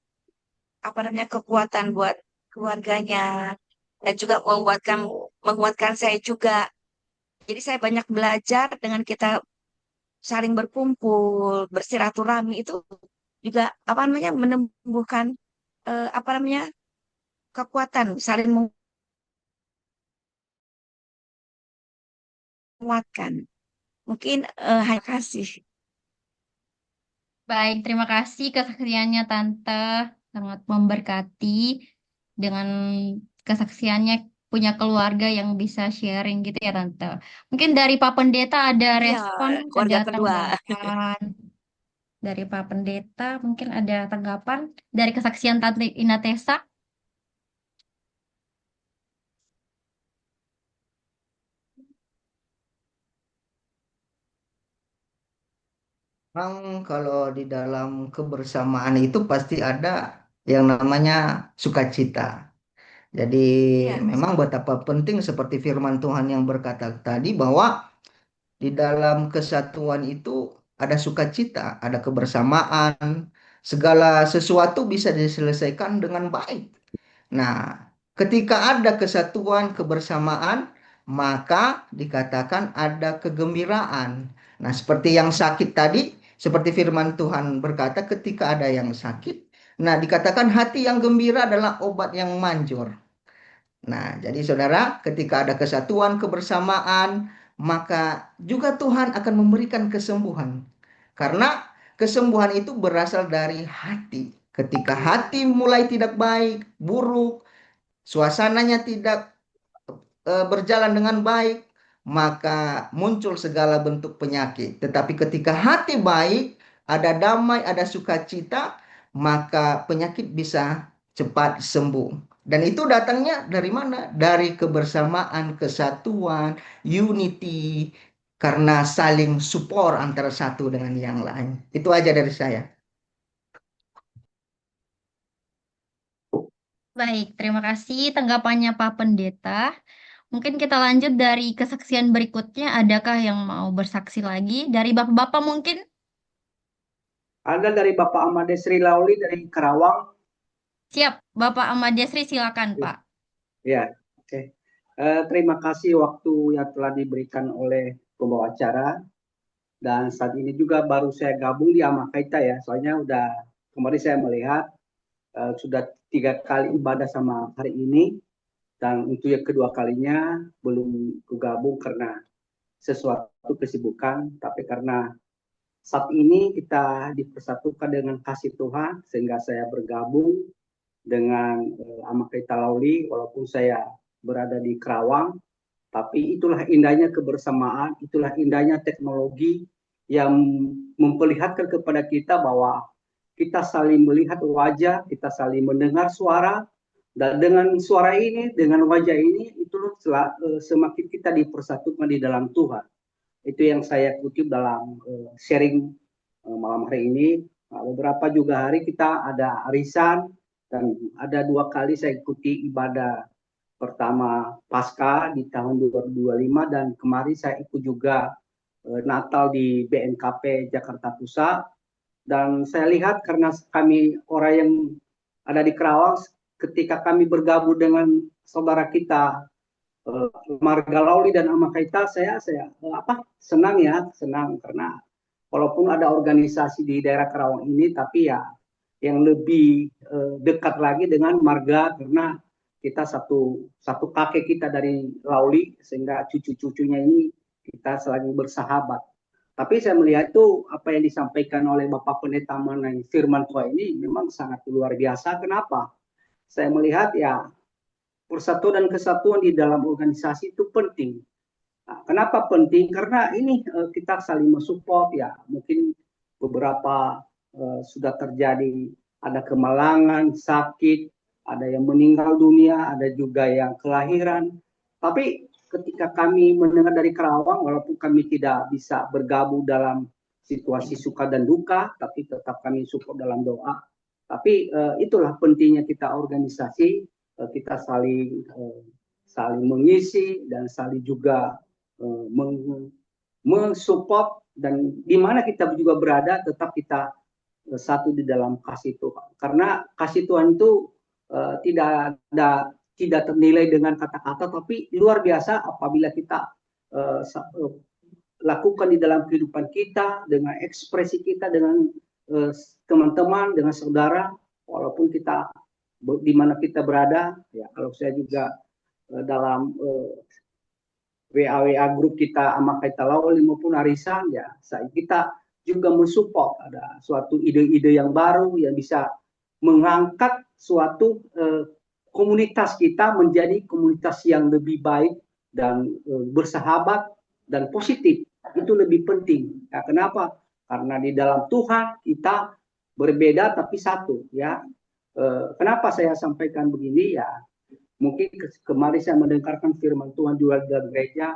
apa namanya kekuatan buat keluarganya dan juga menguatkan saya juga. Jadi saya banyak belajar dengan kita saling berkumpul, bersiraturahmi itu juga apa namanya menumbuhkan apa namanya kekuatan, saling menguatkan. Mungkin hanya kasih. Baik, terima kasih kesaksiannya Tante. Sangat memberkati dengan kesaksiannya punya keluarga yang bisa sharing gitu ya Tante. Mungkin dari Pak Pendeta ada Iya, respon, ada keluarga kedua. tanggapan. Dari Pak Pendeta mungkin ada tanggapan dari kesaksian Tante Inatesa. Memang kalau di dalam kebersamaan itu pasti ada yang namanya sukacita. Jadi Iya, memang betapa penting seperti firman Tuhan yang berkata tadi bahwa di dalam kesatuan itu ada sukacita, ada kebersamaan, segala sesuatu bisa diselesaikan dengan baik. Nah, ketika ada kesatuan, kebersamaan, maka dikatakan ada kegembiraan. Nah, seperti yang sakit tadi, seperti firman Tuhan berkata, ketika ada yang sakit, nah dikatakan hati yang gembira adalah obat yang manjur. Nah, jadi saudara, ketika ada kesatuan, kebersamaan, maka juga Tuhan akan memberikan kesembuhan. Karena kesembuhan itu berasal dari hati. Ketika hati mulai tidak baik, buruk, suasananya tidak berjalan dengan baik, maka muncul segala bentuk penyakit. Tetapi ketika hati baik, ada damai, ada sukacita, maka penyakit bisa cepat sembuh. Dan itu datangnya dari mana? Dari kebersamaan, kesatuan, unity, karena saling support antara satu dengan yang lain. Itu aja dari saya. Baik, terima kasih tanggapannya Pak Pendeta. Mungkin kita lanjut dari kesaksian berikutnya. Adakah yang mau bersaksi lagi? Dari Bapak-Bapak mungkin? Ada dari Bapak Ahmad Desri Lauli dari Karawang. Siap, Bapak Ahmad Yasri silakan Pak. Ya, oke. Terima kasih waktu yang telah diberikan oleh pembawa acara. Dan saat ini juga baru saya gabung di Amakaita ya. Soalnya udah kemarin saya melihat sudah 3 kali ibadah sama hari ini. Dan untuk yang kedua kalinya belum bergabung karena sesuatu kesibukan. Tapi karena saat ini kita dipersatukan dengan kasih Tuhan sehingga saya bergabung dengan Amakaita Lauli walaupun saya berada di Kerawang, tapi itulah indahnya kebersamaan, itulah indahnya teknologi yang memperlihatkan kepada kita bahwa kita saling melihat wajah, kita saling mendengar suara, dan dengan suara ini, dengan wajah ini, itu semakin kita dipersatukan di dalam Tuhan. Itu yang saya kutip dalam sharing malam hari ini. Beberapa juga hari kita ada arisan, dan ada 2 kali saya ikuti ibadah pertama Pasca di tahun 2025 dan kemarin saya ikut juga Natal di BNKP Jakarta Pusat. Dan saya lihat karena kami orang yang ada di Kerawang, ketika kami bergabung dengan saudara kita Marga Lauli dan Amakaita, saya senang ya, senang karena walaupun ada organisasi di daerah Karawang ini, tapi ya yang lebih dekat lagi dengan marga karena kita satu kakek kita dari Lauli, sehingga cucu-cucunya ini kita selalu bersahabat. Tapi saya melihat itu apa yang disampaikan oleh Bapak Pendeta mengenai firman Tuhan ini memang sangat luar biasa. Kenapa? Saya melihat ya persatuan dan kesatuan di dalam organisasi itu penting. Nah, kenapa penting? Karena ini kita saling mensupport ya. Mungkin beberapa sudah terjadi, ada kemalangan, sakit, ada yang meninggal dunia, ada juga yang kelahiran. Tapi ketika kami mendengar dari Karawang, walaupun kami tidak bisa bergabung dalam situasi suka dan duka, tapi tetap kami support dalam doa. Tapi itulah pentingnya kita organisasi, kita saling mengisi dan saling juga mensupport, dan di mana kita juga berada tetap kita satu di dalam kasih Tuhan. Karena kasih Tuhan itu tidak ternilai dengan kata-kata, tapi luar biasa apabila kita lakukan di dalam kehidupan kita, dengan ekspresi kita, dengan teman-teman, dengan saudara, walaupun kita di mana kita berada. Ya, kalau saya juga dalam WA grup kita Amakaita Lauli maupun Arisan, ya kita juga mensupport ada suatu ide-ide yang baru yang bisa mengangkat suatu komunitas kita menjadi komunitas yang lebih baik dan bersahabat dan positif. Itu lebih penting. Ya, kenapa? Karena di dalam Tuhan kita berbeda tapi satu. Ya, kenapa saya sampaikan begini? Ya, mungkin kemarin saya mendengarkan firman Tuhan juga dalam gereja,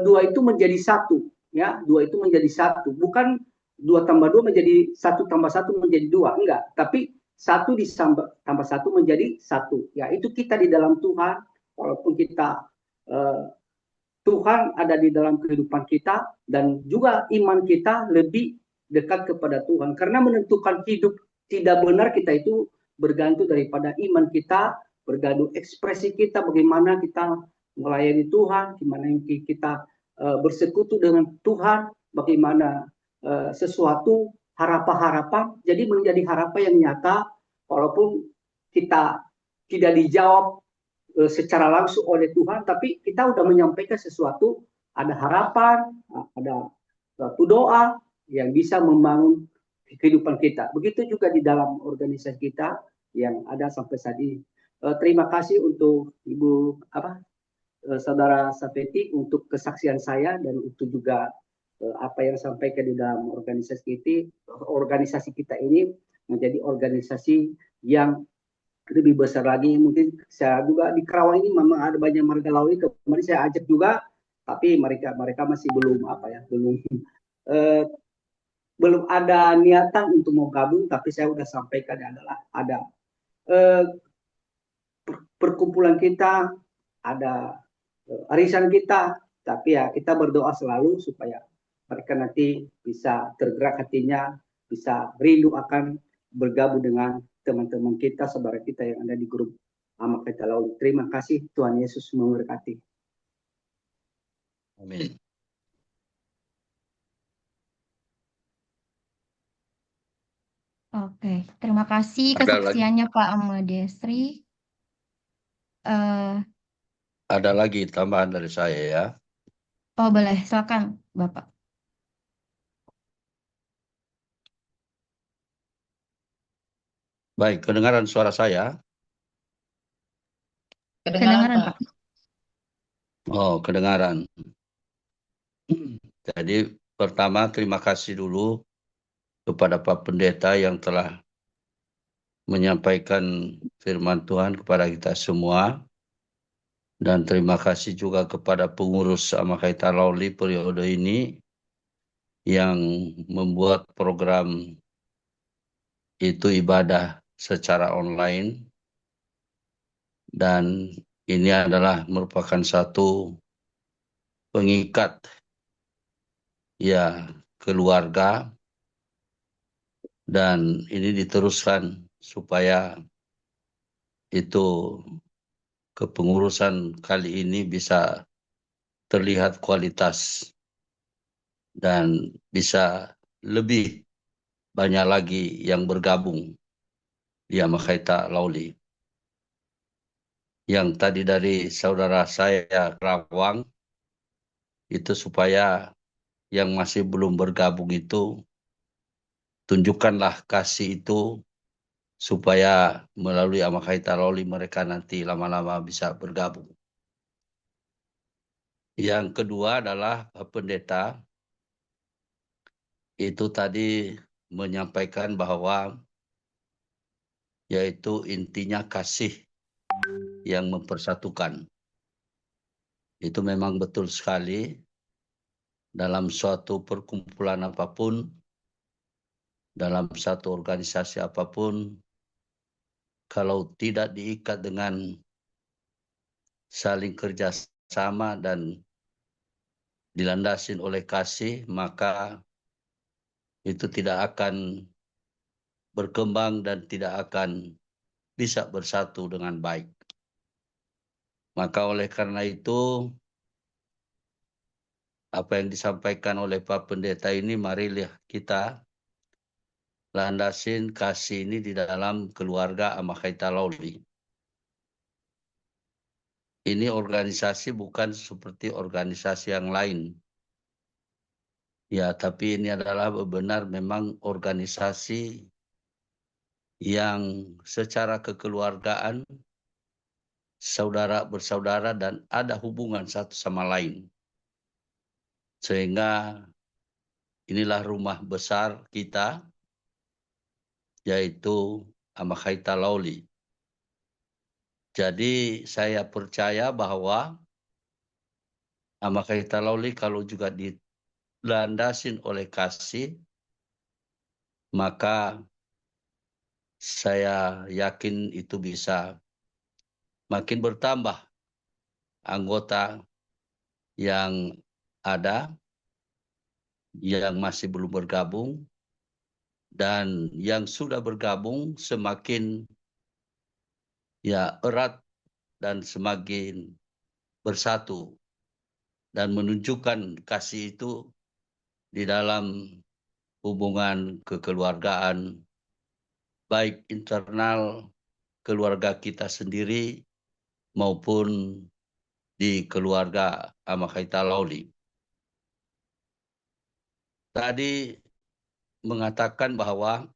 dua itu menjadi satu. Ya, dua itu menjadi satu. Bukan 2 tambah 2 menjadi 1 tambah 1 menjadi 2, enggak. Tapi 1 tambah 1 menjadi 1. Ya, itu kita di dalam Tuhan, walaupun kita Tuhan ada di dalam kehidupan kita, dan juga iman kita lebih dekat kepada Tuhan. Karena menentukan hidup tidak benar kita itu bergantung daripada iman kita, bergantung ekspresi kita, bagaimana kita melayani Tuhan, gimana kita bersekutu dengan Tuhan, bagaimana sesuatu harapan-harapan jadi menjadi harapan yang nyata, walaupun kita tidak dijawab secara langsung oleh Tuhan, tapi kita udah menyampaikan sesuatu, ada harapan, ada suatu doa yang bisa membangun kehidupan kita. Begitu juga di dalam organisasi kita yang ada sampai saat ini. Terima kasih untuk Ibu Saudara Sapeti untuk kesaksian saya, dan untuk juga apa yang sampaikan di dalam organisasi kita ini menjadi organisasi yang lebih besar lagi. Mungkin saya juga di Karawang ini memang ada banyak marga Lauli, kemarin saya ajak juga, tapi mereka masih belum ada niatan untuk mau gabung. Tapi saya sudah sampaikan adalah ada perkumpulan kita, ada arisan kita, tapi ya kita berdoa selalu supaya mereka nanti bisa tergerak hatinya, bisa rindu akan bergabung dengan teman-teman kita, saudara kita yang ada di grup Amakaita Lauli. Terima kasih, Tuhan Yesus memberkati. Amin. Oke, terima kasih Ada lagi? kesaksiannya Pak Amadestri. Ada lagi tambahan dari saya ya. Oh boleh, silakan Bapak. Baik, kedengaran suara saya? Kedengaran Pak. Oh, kedengaran. Jadi pertama terima kasih dulu kepada Pak Pendeta yang telah menyampaikan firman Tuhan kepada kita semua. Dan terima kasih juga kepada pengurus Amakaita Lauli periode ini yang membuat program itu ibadah secara online. Dan ini adalah merupakan satu pengikat ya keluarga, dan ini diteruskan supaya itu kepengurusan kali ini bisa terlihat kualitas dan bisa lebih banyak lagi yang bergabung di Amakaita Lauli. Yang tadi dari saudara saya Rawang, itu supaya yang masih belum bergabung itu, tunjukkanlah kasih itu supaya melalui Amakaita Lauli mereka nanti lama-lama bisa bergabung. Yang kedua adalah Pak Pendeta, itu tadi menyampaikan bahwa yaitu intinya kasih yang mempersatukan. Itu memang betul sekali. Dalam suatu perkumpulan apapun, dalam satu organisasi apapun, kalau tidak diikat dengan saling kerjasama dan dilandasin oleh kasih, maka itu tidak akan berkembang dan tidak akan bisa bersatu dengan baik. Maka oleh karena itu, apa yang disampaikan oleh Pak Pendeta ini, marilah kita landasin kasih ini di dalam keluarga Amakaita Lauli. Ini organisasi bukan seperti organisasi yang lain. Ya, tapi ini adalah benar memang organisasi yang secara kekeluargaan, saudara bersaudara dan ada hubungan satu sama lain. Sehingga inilah rumah besar kita, yaitu Amakaita Lauli. Jadi saya percaya bahwa Amakaita Lauli kalau juga dilandasin oleh kasih, maka saya yakin itu bisa makin bertambah anggota yang ada, yang masih belum bergabung, dan yang sudah bergabung semakin erat dan semakin bersatu dan menunjukkan kasih itu di dalam hubungan kekeluargaan, baik internal keluarga kita sendiri maupun di keluarga Amakaita Lauli. Tadi mengatakan bahwa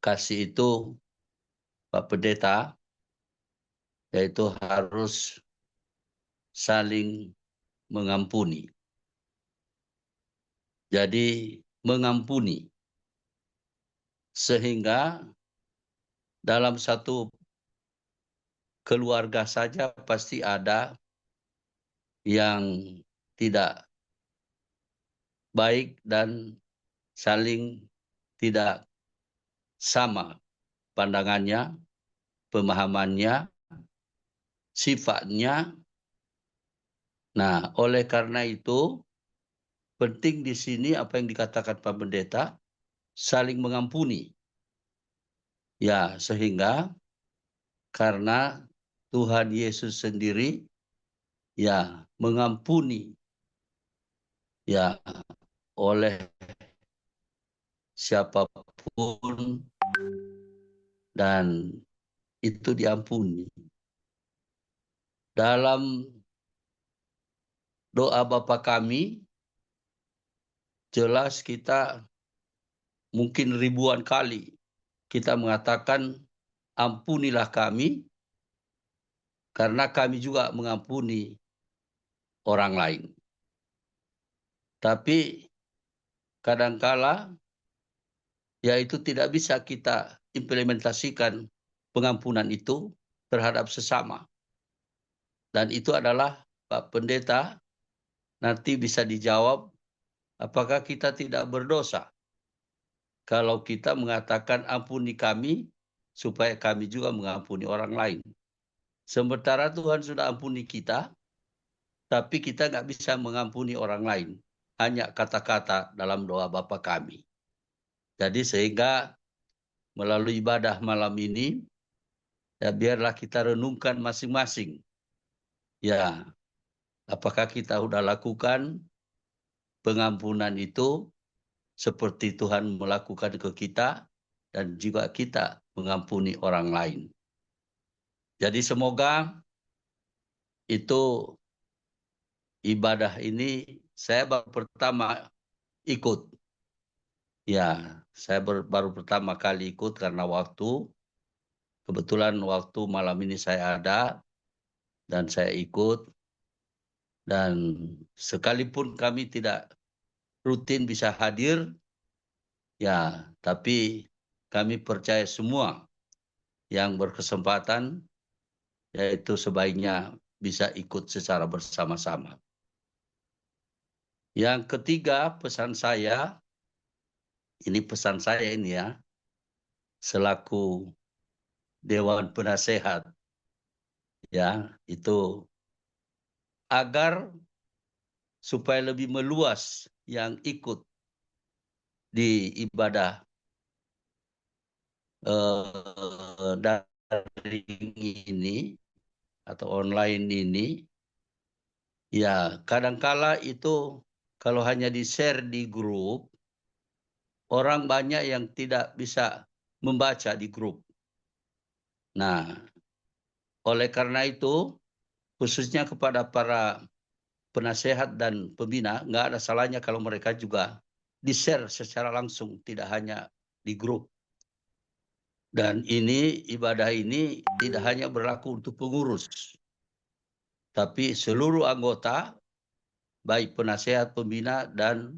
kasih itu, Pak Pendeta, yaitu harus saling mengampuni. Jadi mengampuni. Sehingga dalam satu keluarga saja pasti ada yang tidak baik dan saling tidak sama pandangannya, pemahamannya, sifatnya. Nah, oleh karena itu penting di sini apa yang dikatakan Pak Pendeta, saling mengampuni. Ya, sehingga karena Tuhan Yesus sendiri mengampuni oleh siapapun dan itu diampuni. Dalam doa Bapa kami, jelas kita mungkin ribuan kali kita mengatakan ampunilah kami karena kami juga mengampuni orang lain. Tapi kadangkala itu tidak bisa kita implementasikan pengampunan itu terhadap sesama. Dan itu adalah Pak Pendeta nanti bisa dijawab apakah kita tidak berdosa kalau kita mengatakan ampuni kami supaya kami juga mengampuni orang lain. Sementara Tuhan sudah ampuni kita, tapi kita nggak bisa mengampuni orang lain. Hanya kata-kata dalam doa Bapa kami. Jadi sehingga melalui ibadah malam ini, biarlah kita renungkan masing-masing. Apakah kita sudah lakukan pengampunan itu seperti Tuhan melakukan ke kita dan juga kita mengampuni orang lain. Jadi semoga itu ibadah ini saya baru pertama ikut. Ya, saya baru pertama kali ikut karena kebetulan waktu malam ini saya ada dan saya ikut. Dan sekalipun kami tidak rutin bisa hadir, ya, tapi kami percaya semua yang berkesempatan, yaitu sebaiknya bisa ikut secara bersama-sama. Yang ketiga, pesan saya ini ya, selaku Dewan Penasehat, ya, itu agar supaya lebih meluas yang ikut di ibadah daring ini atau online ini, ya kadangkala itu kalau hanya di-share di grup, orang banyak yang tidak bisa membaca di grup. Nah, oleh karena itu, khususnya kepada para penasehat dan pembina, nggak ada salahnya kalau mereka juga di-share secara langsung, tidak hanya di grup. Dan ibadah ini tidak hanya berlaku untuk pengurus, tapi seluruh anggota, baik penasehat, pembina, dan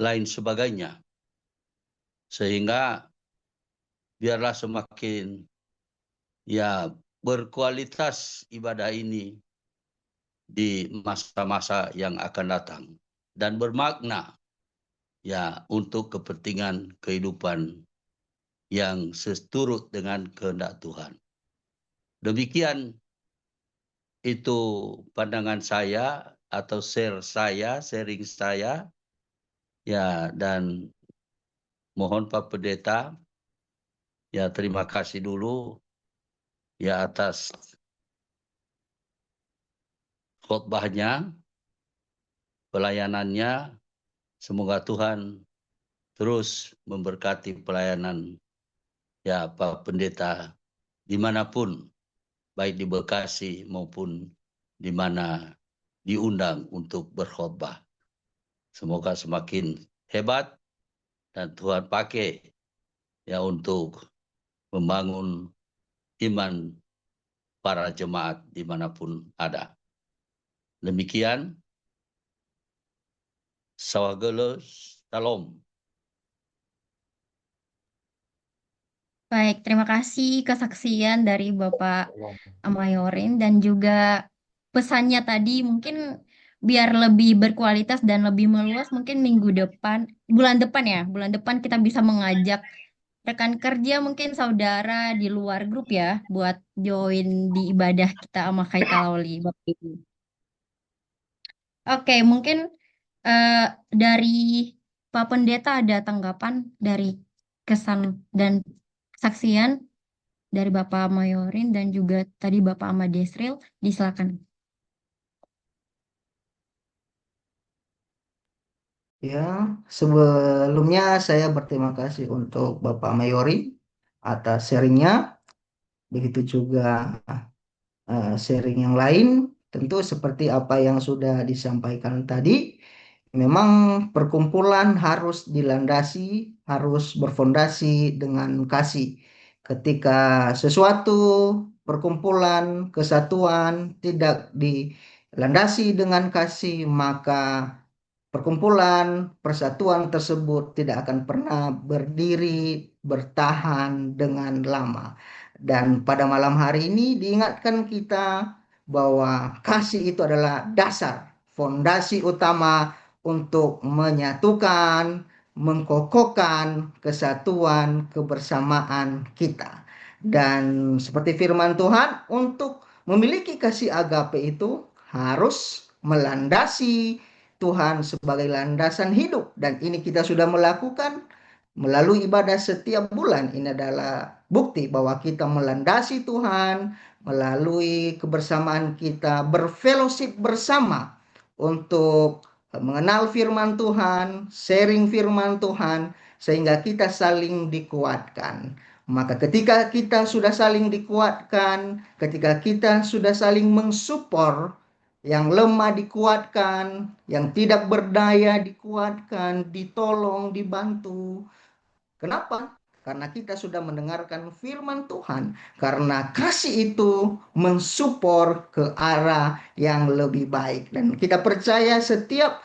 lain sebagainya. Sehingga biarlah semakin berkualitas ibadah ini di masa-masa yang akan datang dan bermakna untuk kepentingan kehidupan yang seturut dengan kehendak Tuhan. Demikian itu pandangan saya atau sharing saya, dan mohon Pak Pendeta, terima kasih dulu atas khotbahnya, pelayanannya. Semoga Tuhan terus memberkati pelayanan Pak Pendeta dimanapun, baik di Bekasi maupun di mana diundang untuk berkhotbah. Semoga semakin hebat dan Tuhan pakai untuk membangun iman para jemaat dimanapun ada. Demikian, Shalom. Baik, terima kasih kesaksian dari Bapak Amayorin dan juga pesannya tadi mungkin biar lebih berkualitas dan lebih meluas mungkin bulan depan kita bisa mengajak rekan kerja mungkin saudara di luar grup ya buat join di ibadah kita sama Kaita Loli Bapak Ibu. Oke, mungkin dari Pak Pendeta ada tanggapan dari kesan dan kesaksian dari Bapak Mayorin dan juga tadi Bapak Ahmad Desril, disilakan. Ya, sebelumnya saya berterima kasih untuk Bapak Mayori atas sharingnya. Begitu juga sharing yang lain, tentu seperti apa yang sudah disampaikan tadi, memang perkumpulan harus dilandasi, harus berfondasi dengan kasih. Ketika sesuatu perkumpulan, kesatuan tidak dilandasi dengan kasih, maka perkumpulan, persatuan tersebut tidak akan pernah berdiri, bertahan dengan lama. Dan pada malam hari ini diingatkan kita bahwa kasih itu adalah dasar, fondasi utama untuk menyatukan, mengkokohkan kesatuan, kebersamaan kita. Dan seperti firman Tuhan, untuk memiliki kasih agape itu harus melandasi Tuhan sebagai landasan hidup, dan ini kita sudah melakukan melalui ibadah setiap bulan. Ini adalah bukti bahwa kita melandasi Tuhan melalui kebersamaan kita berfellowship bersama untuk mengenal firman Tuhan, sharing firman Tuhan, sehingga kita saling dikuatkan. Maka ketika kita sudah saling dikuatkan, ketika kita sudah saling mensupport, yang lemah dikuatkan, yang tidak berdaya dikuatkan, ditolong, dibantu. Kenapa? Karena kita sudah mendengarkan firman Tuhan. Karena kasih itu mensupport ke arah yang lebih baik. Dan kita percaya setiap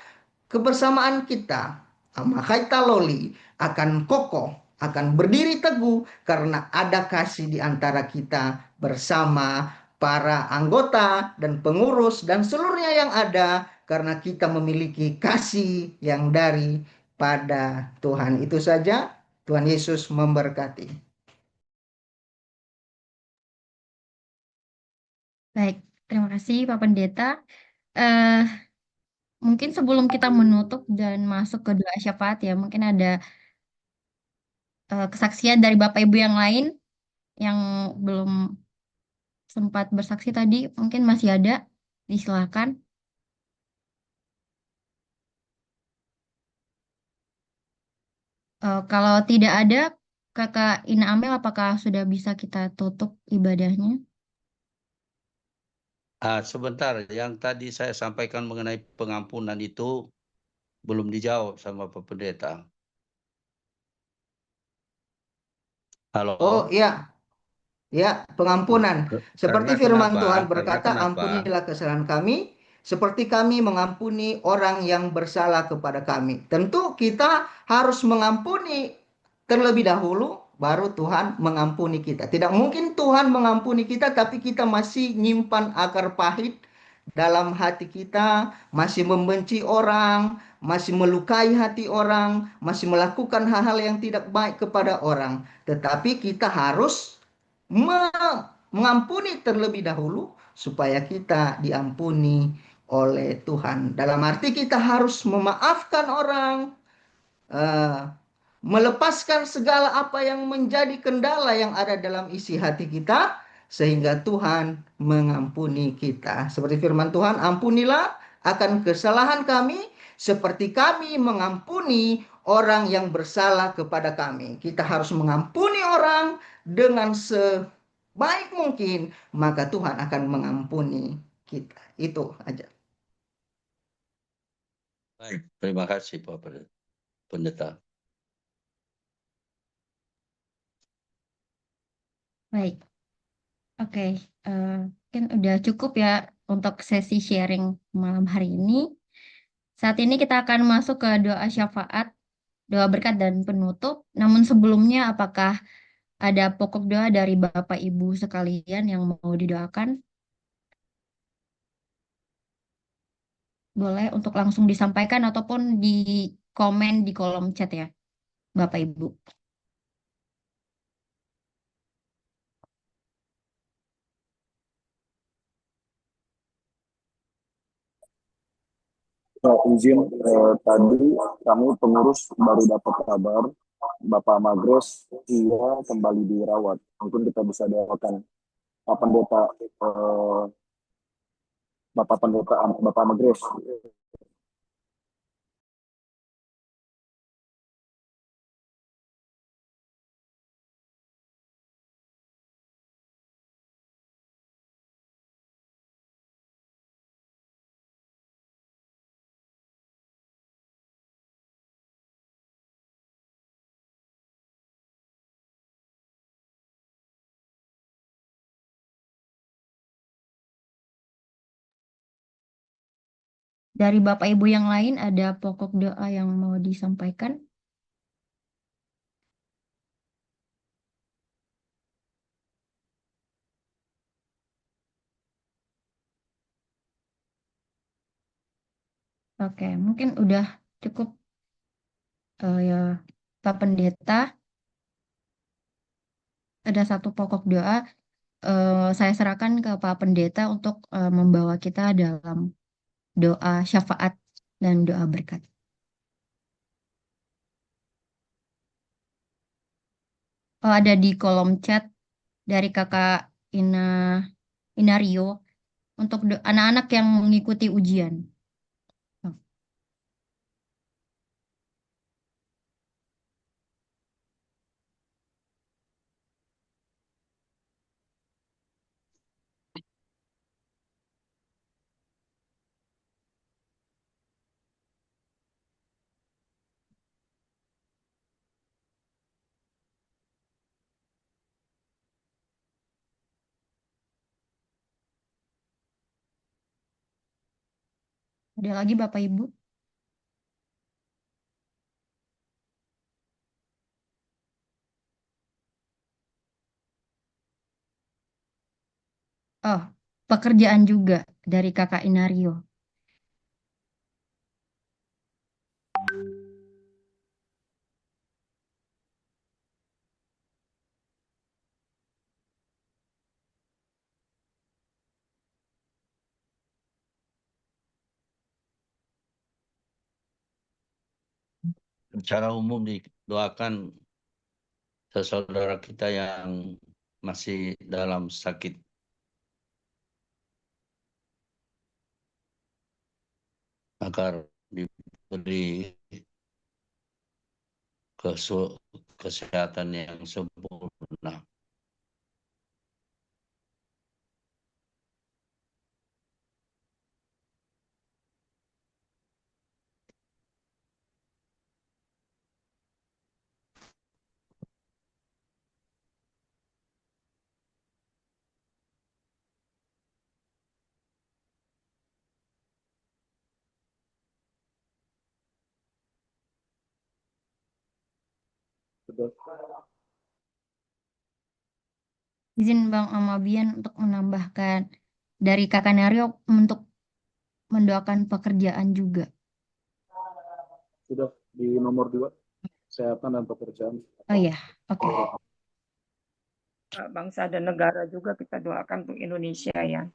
kebersamaan kita, Amakaita Loli, akan kokoh, akan berdiri teguh karena ada kasih di antara kita bersama para anggota dan pengurus dan seluruhnya yang ada karena kita memiliki kasih yang daripada Tuhan. Itu saja. Tuhan Yesus memberkati. Baik, terima kasih Pak Pendeta. Eh, Mungkin sebelum kita menutup dan masuk ke doa syafaat ya, mungkin ada kesaksian dari Bapak Ibu yang lain yang belum sempat bersaksi tadi, mungkin masih ada. Disilakan. Kalau tidak ada, Kakak Ina Amel, apakah sudah bisa kita tutup ibadahnya? Sebentar, yang tadi saya sampaikan mengenai pengampunan itu belum dijawab sama Pak Pendeta. Halo. Oh iya, ya pengampunan. Seperti firman Tuhan Karena berkata, kenapa? ampunilah kesalahan kami, seperti kami mengampuni orang yang bersalah kepada kami. Tentu kita harus mengampuni terlebih dahulu, baru Tuhan mengampuni kita. Tidak mungkin Tuhan mengampuni kita, tapi kita masih nyimpan akar pahit dalam hati kita, masih membenci orang, masih melukai hati orang, masih melakukan hal-hal yang tidak baik kepada orang. Tetapi kita harus mengampuni terlebih dahulu supaya kita diampuni oleh Tuhan. Dalam arti kita harus memaafkan orang, eh, melepaskan segala apa yang menjadi kendala yang ada dalam isi hati kita, sehingga Tuhan mengampuni kita. Seperti firman Tuhan, ampunilah akan kesalahan kami, seperti kami mengampuni orang yang bersalah kepada kami. Kita harus mengampuni orang dengan sebaik mungkin, maka Tuhan akan mengampuni kita. Itu aja. Baik, terima kasih Pak Pendeta. Baik, oke. Mungkin udah cukup ya untuk sesi sharing malam hari ini. Saat ini kita akan masuk ke doa syafaat, doa berkat dan penutup. Namun sebelumnya, apakah ada pokok doa dari Bapak Ibu sekalian yang mau didoakan? Boleh untuk langsung disampaikan ataupun di komen di kolom chat ya, Bapak Ibu. Izin tadi kami pengurus baru dapat kabar Bapak Magres ia kembali dirawat. Mungkin kita bisa doakan Pak Pendeta, Bapak Pendeta, Bapak Magres. Dari Bapak Ibu yang lain ada pokok doa yang mau disampaikan? Oke, mungkin udah cukup ya Pak Pendeta. Ada satu pokok doa. Saya serahkan ke Pak Pendeta untuk membawa kita dalam doa syafaat dan doa berkat. Ada di kolom chat dari Kakak Inario untuk anak-anak yang mengikuti ujian. Ada lagi Bapak Ibu? Oh, pekerjaan juga dari Kakak Inario. Secara umum didoakan saudara kita yang masih dalam sakit, agar diberi kesehatan yang sempurna. Izin Bang Amabian untuk menambahkan dari Kakak Nario untuk mendoakan pekerjaan juga. Sudah di nomor 2, kesehatan dan pekerjaan. Oh iya, oke. Bangsa dan negara juga kita doakan untuk Indonesia ya.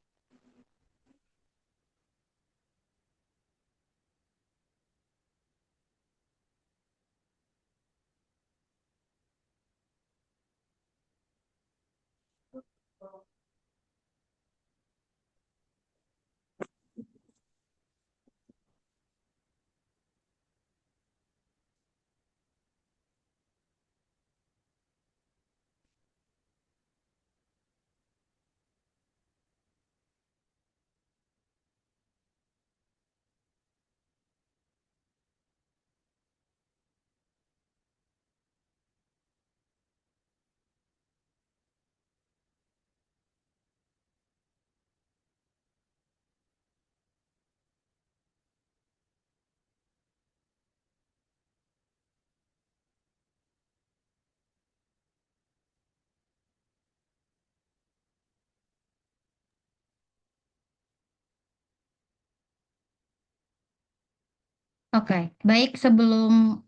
Oke, baik sebelum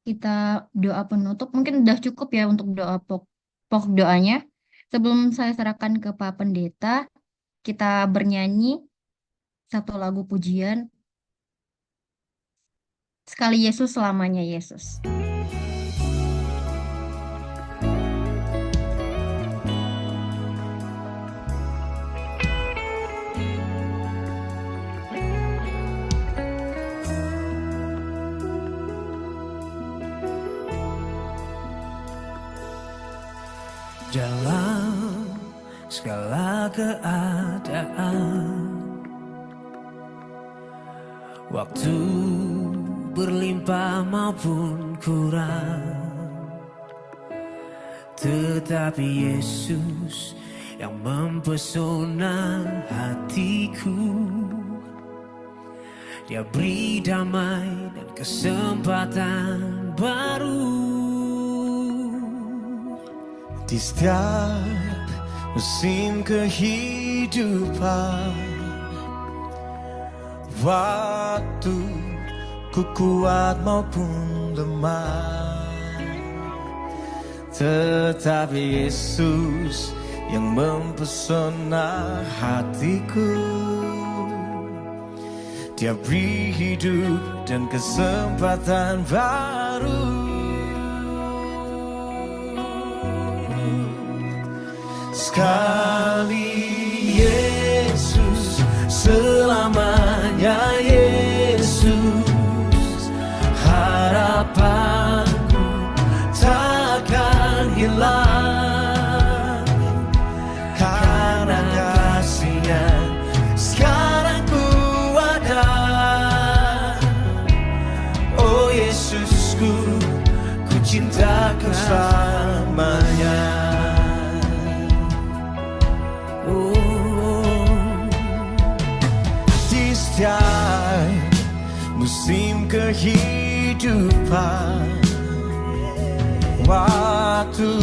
kita doa penutup, mungkin udah cukup ya untuk doa pokok doanya. Sebelum saya serahkan ke Pak Pendeta, kita bernyanyi satu lagu pujian. Sekali Yesus, selamanya Yesus. Dalam segala keadaan, waktu berlimpah maupun kurang, tetapi Yesus yang mempesona hatiku. Dia beri damai dan kesempatan baru. Di setiap musim kehidupan, waktu ku kuat maupun lemah, tetapi Yesus yang mempesona hatiku. Dia beri hidup dan kesempatan baru. Sekali Yesus, selamanya Yesus. Harapanku takkan hilang, karena kasih-Nya sekarang ku ada. Oh Yesusku, ku cinta Kau selamanya. Di setiap musim kehidupan. Waktu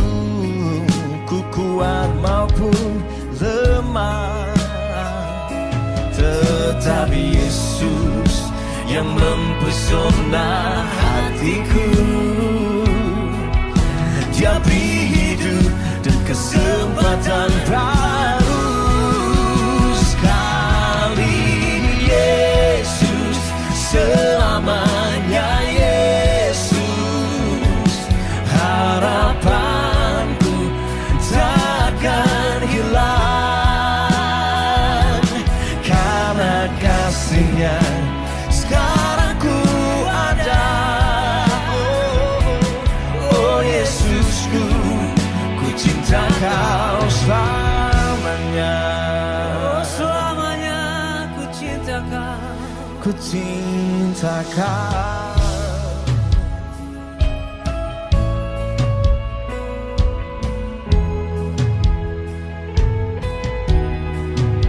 ku kuat maupun lemah, tetapi Yesus yang mempesona hatiku. Dia beri hidup dan kesempatan baru. Sekali Yesus, selamanya Yesus. Harapanku takkan hilang, karena kasih-Nya sekarang ku ada. Oh Yesusku, ku cinta Kau selamanya. Oh selamanya ku cinta Kau, ku cinta Kau.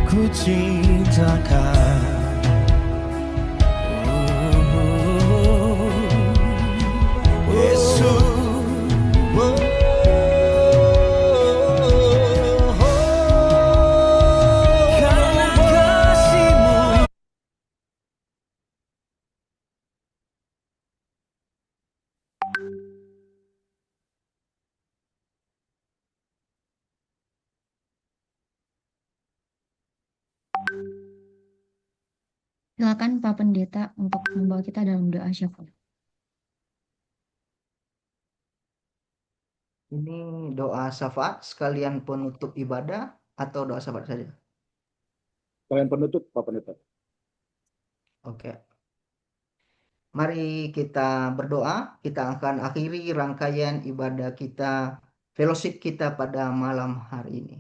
Ku cinta Kau. Silakan Pak Pendeta untuk membawa kita dalam doa syafaat. Ini doa syafaat sekalian penutup ibadah atau doa syafaat saja? Kalian penutup, Pak Pendeta. Oke. Mari kita berdoa. Kita akan akhiri rangkaian ibadah kita, fellowship kita pada malam hari ini.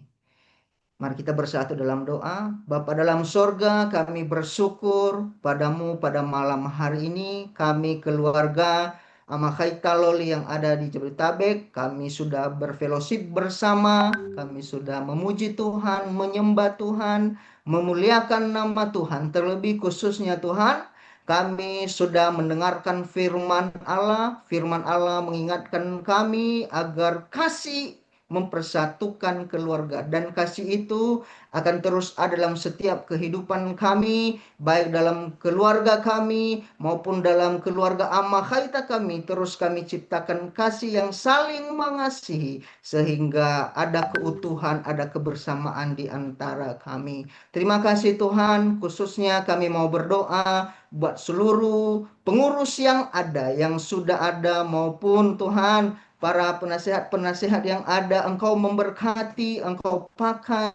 Mari kita bersatu dalam doa. Bapa dalam sorga, kami bersyukur padamu pada malam hari ini. Kami keluarga Amakaita Loli yang ada di Jabodetabek, kami sudah berfellowship bersama. Kami sudah memuji Tuhan, menyembah Tuhan, memuliakan nama Tuhan. Terlebih khususnya Tuhan, kami sudah mendengarkan firman Allah. Firman Allah mengingatkan kami agar kasih mempersatukan keluarga, dan kasih itu akan terus ada dalam setiap kehidupan kami, baik dalam keluarga kami maupun dalam keluarga Amakaita kami. Terus kami ciptakan kasih yang saling mengasihi sehingga ada keutuhan, ada kebersamaan di antara kami. Terima kasih Tuhan. Khususnya kami mau berdoa buat seluruh pengurus yang ada, yang sudah ada, maupun Tuhan para penasihat-penasihat yang ada. Engkau memberkati, Engkau pakai.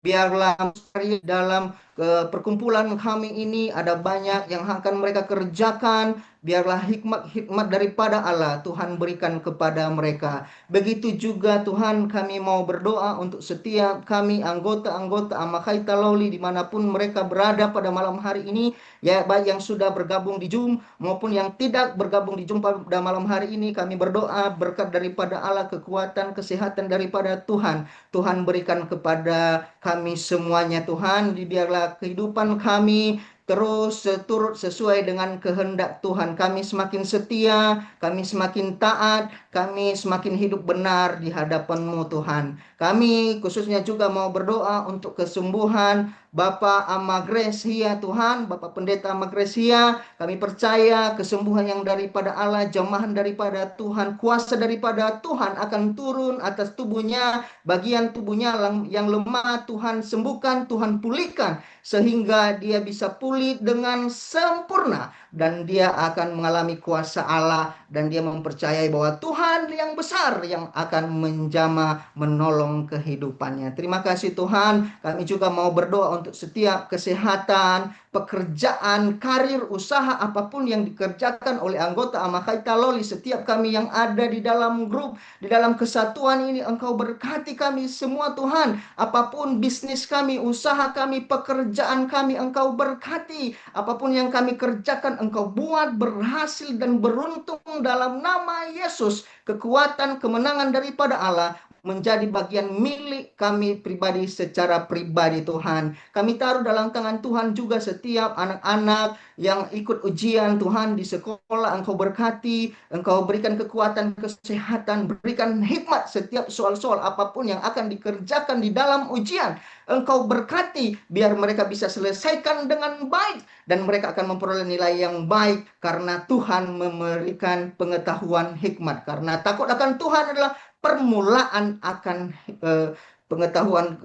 Biarlah dalam perkumpulan kami ini ada banyak yang akan mereka kerjakan. Biarlah hikmat daripada Allah Tuhan berikan kepada mereka. Begitu juga Tuhan, kami mau berdoa untuk setiap kami anggota-anggota Amakaita Loli dimanapun mereka berada pada malam hari ini, ya, baik yang sudah bergabung di Zoom maupun yang tidak bergabung di Zoom pada malam hari ini. Kami berdoa berkat daripada Allah, kekuatan, kesehatan daripada Tuhan. Tuhan berikan kepada kami semuanya Tuhan. Biarlah kehidupan kami terus turut sesuai dengan kehendak Tuhan. Kami semakin setia, kami semakin taat, kami semakin hidup benar di hadapan-Mu Tuhan. Kami khususnya juga mau berdoa untuk kesembuhan Bapak Amagresia Tuhan, Bapak Pendeta Amagresia. Kami percaya kesembuhan yang daripada Allah, jamahan daripada Tuhan, kuasa daripada Tuhan akan turun atas tubuhnya, bagian tubuhnya yang lemah Tuhan sembuhkan, Tuhan pulihkan, sehingga dia bisa pulih dengan sempurna, dan dia akan mengalami kuasa Allah, dan dia mempercayai bahwa Tuhan yang besar yang akan menjamah menolong kehidupannya. Terima kasih Tuhan. Kami juga mau berdoa untuk setiap kesehatan, pekerjaan, karir, usaha, apapun yang dikerjakan oleh anggota Amakaita Loli, setiap kami yang ada di dalam grup, di dalam kesatuan ini. Engkau berkati kami semua Tuhan. Apapun bisnis kami, usaha kami, pekerjaan kami, Engkau berkati. Apapun yang kami kerjakan, Engkau buat berhasil dan beruntung dalam nama Yesus. Kekuatan, kemenangan daripada Allah menjadi bagian milik kami pribadi secara pribadi Tuhan. Kami taruh dalam tangan Tuhan juga setiap anak-anak yang ikut ujian Tuhan di sekolah. Engkau berkati, Engkau berikan kekuatan, kesehatan, berikan hikmat setiap soal-soal apapun yang akan dikerjakan di dalam ujian. Engkau berkati biar mereka bisa selesaikan dengan baik dan mereka akan memperoleh nilai yang baik karena Tuhan memberikan pengetahuan hikmat. Karena takut akan Tuhan adalah permulaan akan pengetahuan,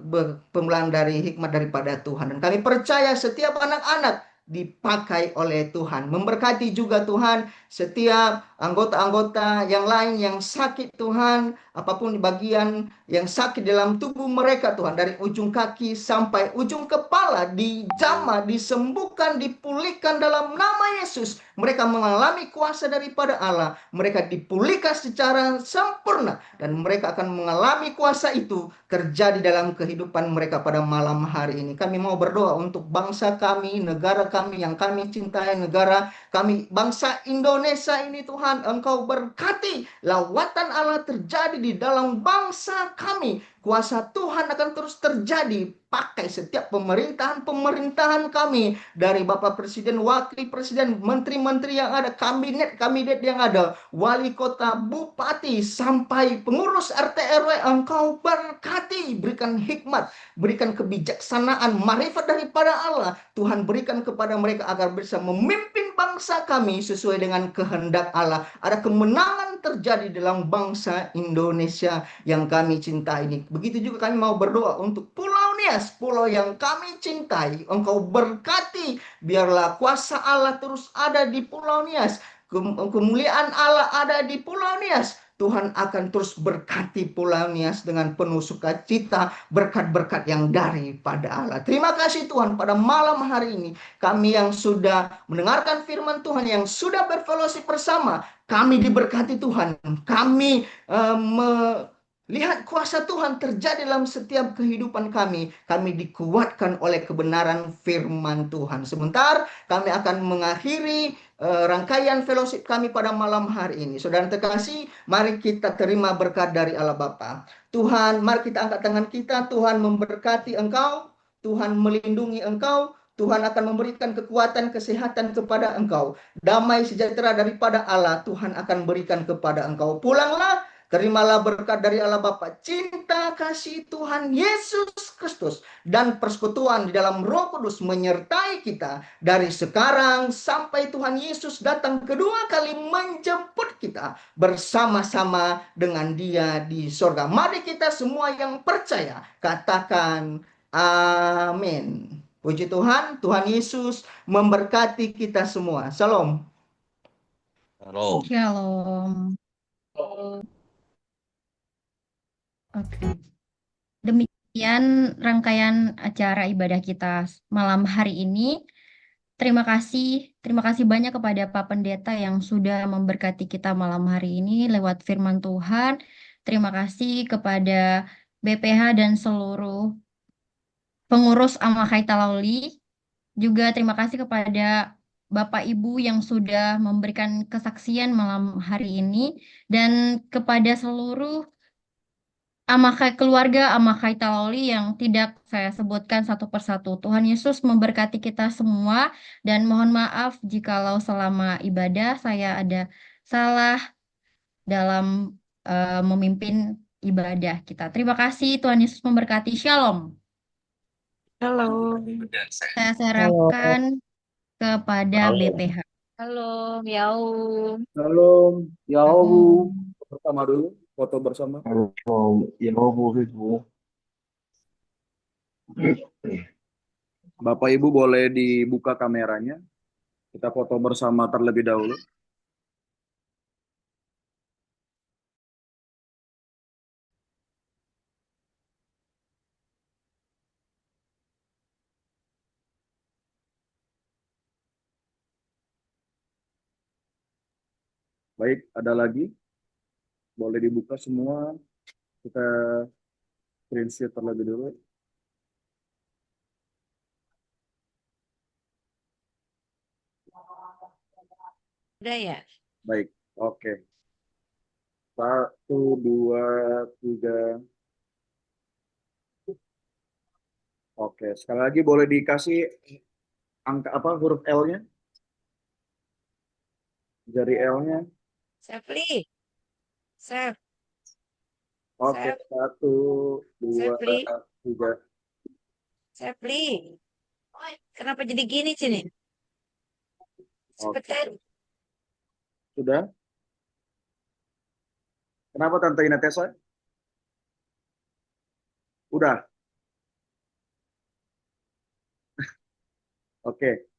permulaan dari hikmat daripada Tuhan. Dan kami percaya setiap anak-anak dipakai oleh Tuhan. Memberkati juga Tuhan setiap anggota-anggota yang lain yang sakit Tuhan, apapun bagian yang sakit dalam tubuh mereka Tuhan, dari ujung kaki sampai ujung kepala, dijamah, disembuhkan, dipulihkan dalam nama Yesus. Mereka mengalami kuasa daripada Allah, mereka dipulihkan secara sempurna, dan mereka akan mengalami kuasa itu terjadi dalam kehidupan mereka pada malam hari ini. Kami mau berdoa untuk bangsa kami, negara kami yang kami cintai, negara kami, bangsa Indonesia ini Tuhan. Engkau berkati, lawatan Allah terjadi di dalam bangsa kami. Kuasa Tuhan akan terus terjadi. Pakai setiap pemerintahan kami, dari Bapak Presiden, Wakil Presiden, menteri-menteri yang ada, kabinet yang ada, wali kota, bupati, sampai pengurus RT RW. Engkau berkati, berikan hikmat, berikan kebijaksanaan, marifat daripada Allah. Tuhan berikan kepada mereka agar bisa memimpin bangsa kami sesuai dengan kehendak Allah. Ada kemenangan terjadi dalam bangsa Indonesia yang kami cintai ini. Begitu juga kami mau berdoa untuk Pulau Nias, pulau yang kami cintai. Engkau berkati, biarlah kuasa Allah terus ada di Pulau Nias. Kemuliaan Allah ada di Pulau Nias. Tuhan akan terus berkati Pulau Nias dengan penuh sukacita, berkat-berkat yang daripada Allah. Terima kasih Tuhan, pada malam hari ini kami yang sudah mendengarkan firman Tuhan, yang sudah berfellowship bersama, kami diberkati Tuhan. Kami lihat kuasa Tuhan terjadi dalam setiap kehidupan kami. Kami dikuatkan oleh kebenaran firman Tuhan. Sebentar kami akan mengakhiri rangkaian fellowship kami pada malam hari ini. Saudara terkasih, mari kita terima berkat dari Allah Bapa. Tuhan, mari kita angkat tangan kita. Tuhan memberkati engkau, Tuhan melindungi engkau, Tuhan akan memberikan kekuatan, kesehatan kepada engkau. Damai sejahtera daripada Allah Tuhan akan berikan kepada engkau. Pulanglah, terimalah berkat dari Allah Bapa, cinta kasih Tuhan Yesus Kristus, dan persekutuan di dalam Roh Kudus menyertai kita dari sekarang sampai Tuhan Yesus datang kedua kali menjemput kita bersama-sama dengan Dia di sorga. Mari kita semua yang percaya katakan amin. Puji Tuhan, Tuhan Yesus memberkati kita semua. Shalom. Shalom. Shalom. Oke. Demikian rangkaian acara ibadah kita malam hari ini. Terima kasih banyak kepada Pak Pendeta yang sudah memberkati kita malam hari ini lewat firman Tuhan. Terima kasih kepada BPH dan seluruh pengurus Amakaita Lauli. Juga terima kasih kepada Bapak Ibu yang sudah memberikan kesaksian malam hari ini, dan kepada seluruh keluarga Amakaita Lauli yang tidak saya sebutkan satu persatu. Tuhan Yesus memberkati kita semua, dan mohon maaf jikalau selama ibadah saya ada salah dalam memimpin ibadah kita. Terima kasih, Tuhan Yesus memberkati. Shalom. Halo. Saya serahkan kepada BPH. Halo, Yau. Shalom, Yahoo. Shalom. Bersama dulu, foto bersama. Bapak Ibu boleh dibuka kameranya. Kita foto bersama terlebih dahulu. Baik, ada lagi? Boleh dibuka semua. Kita screenshot terlebih dulu. Udah ya? Baik, oke. Satu, dua, tiga. Oke, sekali lagi boleh dikasih angka apa huruf L-nya? Jari L-nya. Safli, Saf, Oke, Saf, satu, dua, Safli, tiga. Safli. Kenapa jadi gini sini? Oke, Cepetan. sudah. Kenapa Tante Inatesa? Udah. Oke,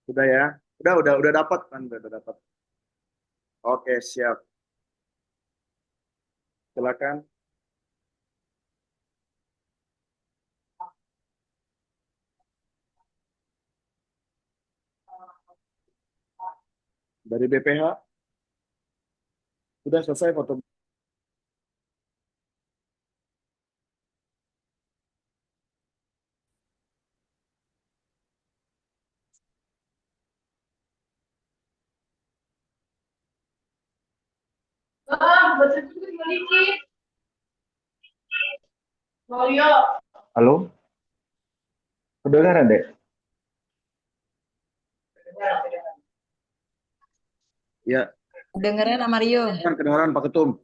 sudah ya. Udah dapat kan? Udah dapat. Oke, siap. Silakan. Dari BPH, sudah selesai foto. Halo, kedengaran dek? Ya, Dengerin sama Mario. kedengaran Pak Ketum.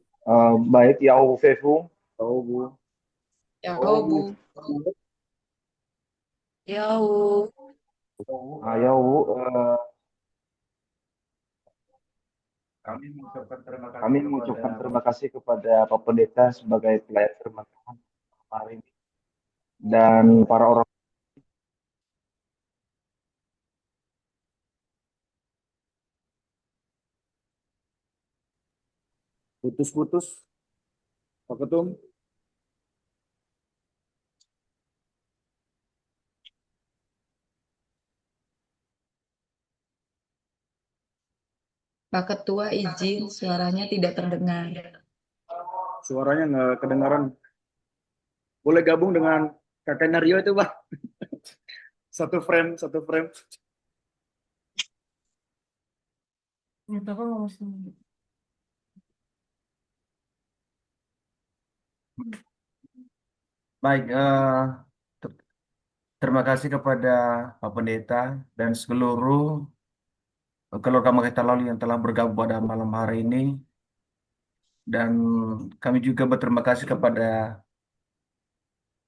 Baik, ya Fefu. Tahu Bu. Ya, Oh, Bu. Jauh. Ya Bu, kami mengucapkan terima kasih kepada Pak Pendeta sebagai pelayan firman Tuhan hari ini dan para orang. Putus-putus, Pak Ketum. Pak Ketua izin suaranya tidak terdengar. Suaranya nggak kedengaran. Boleh gabung dengan kakaknya Rio itu, Pak. Satu frame, satu frame. Baik, terima kasih kepada Pak Pendeta dan seluruh keluarga Makita Lalu yang telah bergabung pada malam hari ini. Dan kami juga berterima kasih kepada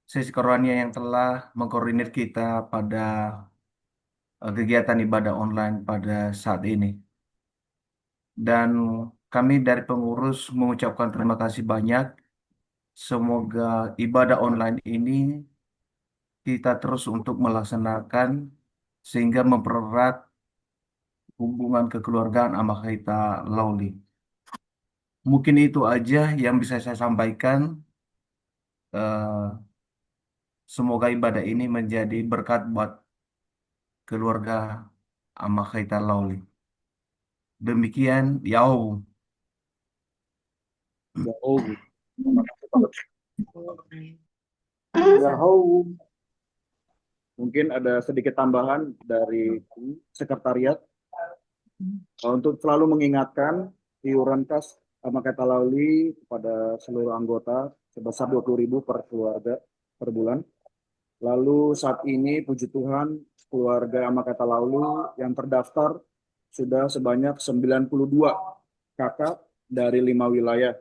sesi Koronia yang telah mengkoordinir kita pada kegiatan ibadah online pada saat ini. Dan kami dari pengurus mengucapkan terima kasih banyak. Semoga ibadah online ini kita terus untuk melaksanakan sehingga mempererat hubungan kekeluargaan sama kita Lawli. Mungkin itu aja yang bisa saya sampaikan. Eh, Semoga ibadah ini menjadi berkat buat keluarga sama kita Lawli. Demikian, yau. Jauh. Terima kasih, Pak Ketum. Jauh. Mungkin ada sedikit tambahan dari sekretariat untuk selalu mengingatkan iuran kas Makita Lauli kepada seluruh anggota sebesar 20.000 per keluarga per bulan. Lalu saat ini puji Tuhan keluarga Makita Lauli yang terdaftar sudah sebanyak 92 kakak dari 5 wilayah.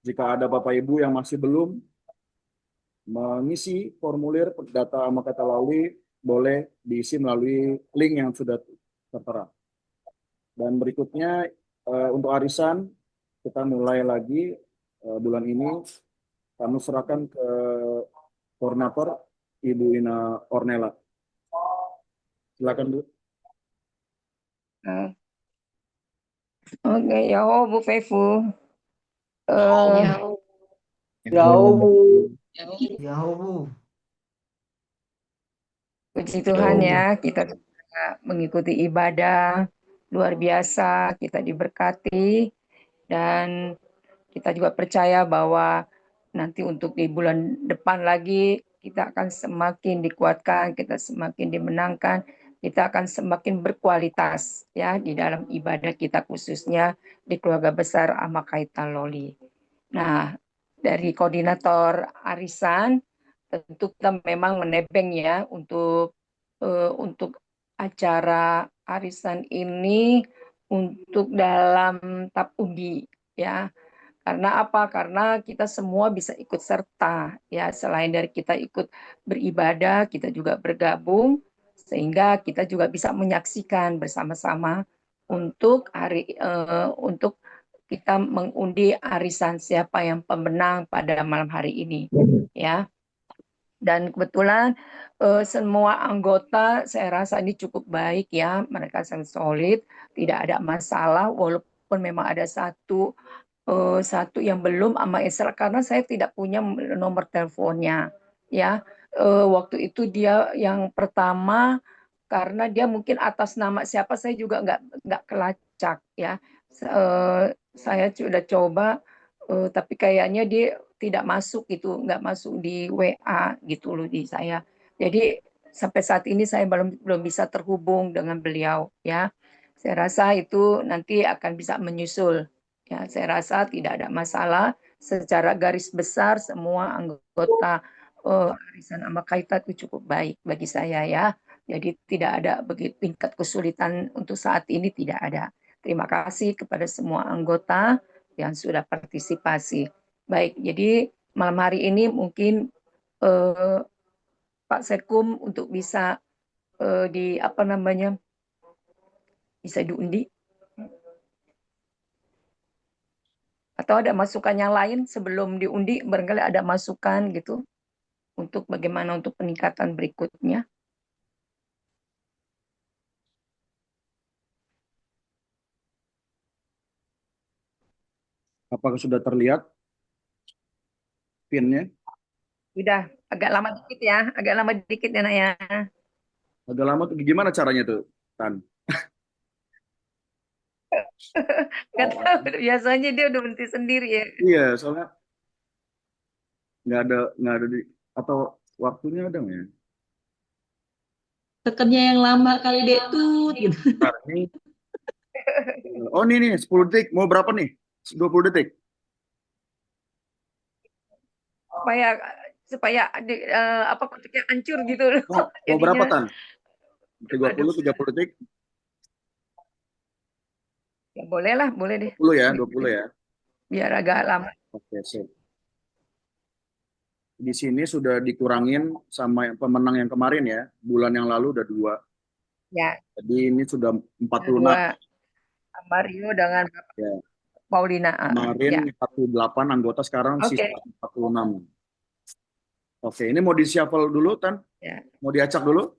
Jika ada Bapak Ibu yang masih belum mengisi formulir data Makita Lauli, boleh diisi melalui link yang sudah tertera. Dan berikutnya untuk arisan kita mulai lagi bulan ini kami serahkan ke koordinator Ibu Ina Ornella. Silakan Bu. Oke, ya Bu Fefu. Jauh, Bu. Puji Tuhan ya, kita juga mengikuti ibadah luar biasa, kita diberkati dan kita juga percaya bahwa nanti untuk di bulan depan lagi kita akan semakin dikuatkan, kita semakin dimenangkan kita akan semakin berkualitas ya di dalam ibadah kita, khususnya di keluarga besar Amakaita Loli. Nah, dari koordinator arisan tentu kita memang menebeng ya untuk acara arisan ini untuk dalam tahap undi ya. Karena apa? Karena kita semua bisa ikut serta ya, selain dari kita ikut beribadah, kita juga bergabung sehingga kita juga bisa menyaksikan bersama-sama untuk kita mengundi arisan siapa yang pemenang pada malam hari ini ya. Dan kebetulan semua anggota saya rasa ini cukup baik ya, mereka sangat solid, tidak ada masalah walaupun memang ada satu yang belum sama Esra karena saya tidak punya nomor teleponnya ya. Waktu itu dia yang pertama karena dia mungkin atas nama siapa saya juga nggak kelacak ya. Saya sudah coba tapi kayaknya dia tidak masuk gitu, nggak masuk di WA gitu loh di saya. Jadi sampai saat ini saya belum bisa terhubung dengan beliau ya. Saya rasa itu nanti akan bisa menyusul. Ya, saya rasa tidak ada masalah. Secara garis besar semua anggota arisan Amakaita itu cukup baik bagi saya ya. Jadi tidak ada begitu tingkat kesulitan untuk saat ini tidak ada. Terima kasih kepada semua anggota yang sudah partisipasi. Baik, jadi malam hari ini mungkin Pak Sekum untuk bisa bisa diundi. Atau ada masukan yang lain sebelum diundi, barangkali ada masukan gitu untuk bagaimana untuk peningkatan berikutnya. Apakah sudah terlihat pinnya? Sudah, agak lama dikit ya, Nak ya. Agak lama tuh gimana caranya tuh, Tan? Nggak tahu, biasanya dia udah berhenti sendiri ya. Iya, soalnya nggak ada di atau waktunya ada nggak ya? Tekennya yang lama kali deh tuh gitu. Bentar, ini. Oh ini nih 10 detik. Mau berapa nih? 20 detik. Supaya apa kotaknya hancur gitu loh. Mau berapa Tan? 30, 30 detik? Ya boleh lah, boleh deh. 20 ya, 20 ya. Biar agak lama. Oke, sip. Di sini sudah dikurangin sama pemenang yang kemarin ya. Bulan yang lalu udah 2. Ya. Jadi ini sudah 46. Mario dengan Ya. Paulina. Kemarin 48 anggota, sekarang sisa 46. Oke, ini mau di shuffle dulu, Tan? Ya. Mau diacak dulu?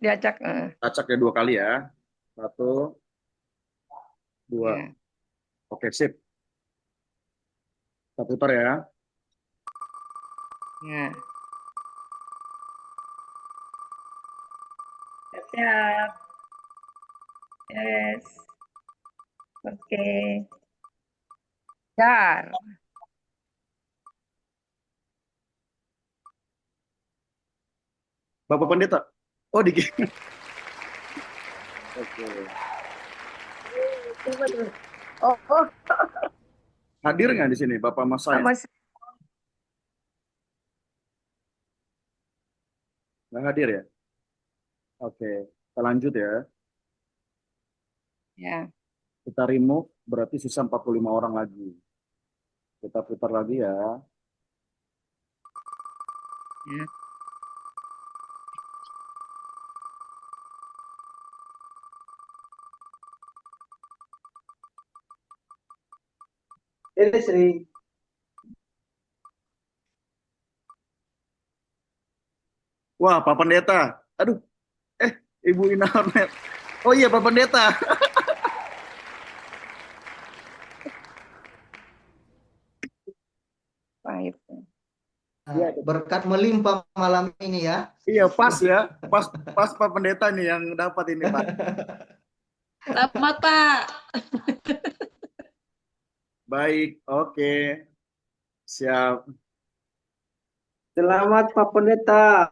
Diacak. Acak ya 2 kali ya. 1, 2. Ya. Oke, sip. Kita putar ya. Ya. Siap. Yes. Oke. Dar. Bapak Pendeta. Oh, dikit. Oke. Oh. Hadir nggak di sini Bapak Mas saya? Nggak hadir ya? Oke, kita lanjut ya. Ya. Kita remove, berarti sisa 45 orang lagi. Kita putar lagi ya. Ya. Ini Sri. Wah, Pak Pendeta. Aduh. Ibu Ina Hornet. Oh iya, Pak Pendeta. Ya, berkat melimpah malam ini ya. Iya, pas ya. Pas Pak Pendeta nih yang dapat ini, Pak. Selamat, Pak. Baik, oke. Siap. Selamat Pak Pendeta.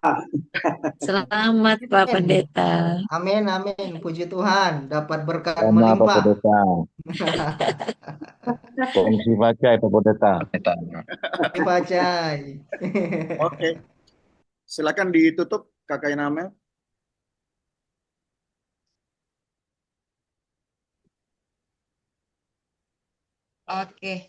Selamat Pak Pendeta. Amin, amin. Puji Tuhan, dapat berkat Sama Pak melimpah. Pendeta. Kongsi bacai Pak Pendeta. Dipacai. Oke. Silakan ditutup Kakak Inamel. Oke,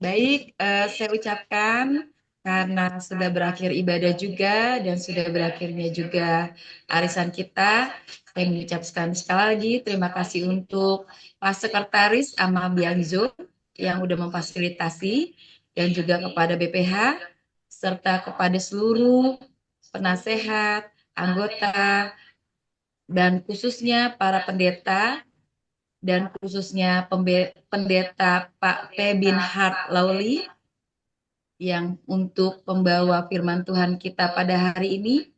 baik, saya ucapkan karena sudah berakhir ibadah juga dan sudah berakhirnya juga arisan kita, saya mengucapkan sekali lagi terima kasih untuk Pak Sekretaris Amam Bianzo yang sudah memfasilitasi dan juga kepada BPH serta kepada seluruh penasehat, anggota, dan khususnya para pendeta dan khususnya pendeta Pak Pebin Hart Lawli yang untuk pembawa firman Tuhan kita pada hari ini.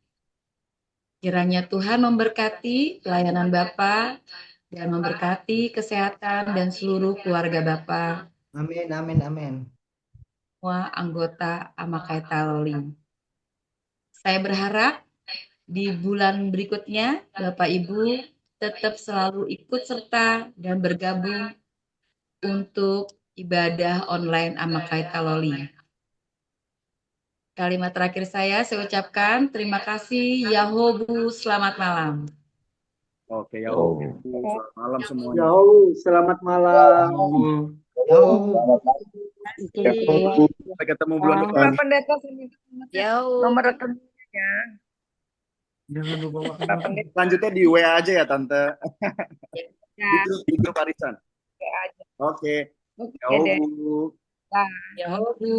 Kiranya Tuhan memberkati pelayanan Bapak dan memberkati kesehatan dan seluruh keluarga Bapak. Amin, amin, amin. Semua anggota Amakaita Lawli. Saya berharap di bulan berikutnya Bapak Ibu tetap selalu ikut serta dan bergabung untuk ibadah online Amakaita Lawli. Kalimat terakhir saya ucapkan terima kasih, Yahobu, selamat malam. Oke, Yahobu. Selamat malam semuanya. Selamat malam. Sampai ketemu bulan depan. Pak Pendeta nomor rekeningnya. Jangan lupa selanjutnya di WA aja ya Tante. Di grup arisan. Oke. Oke deh. Yahobu. Yahobu.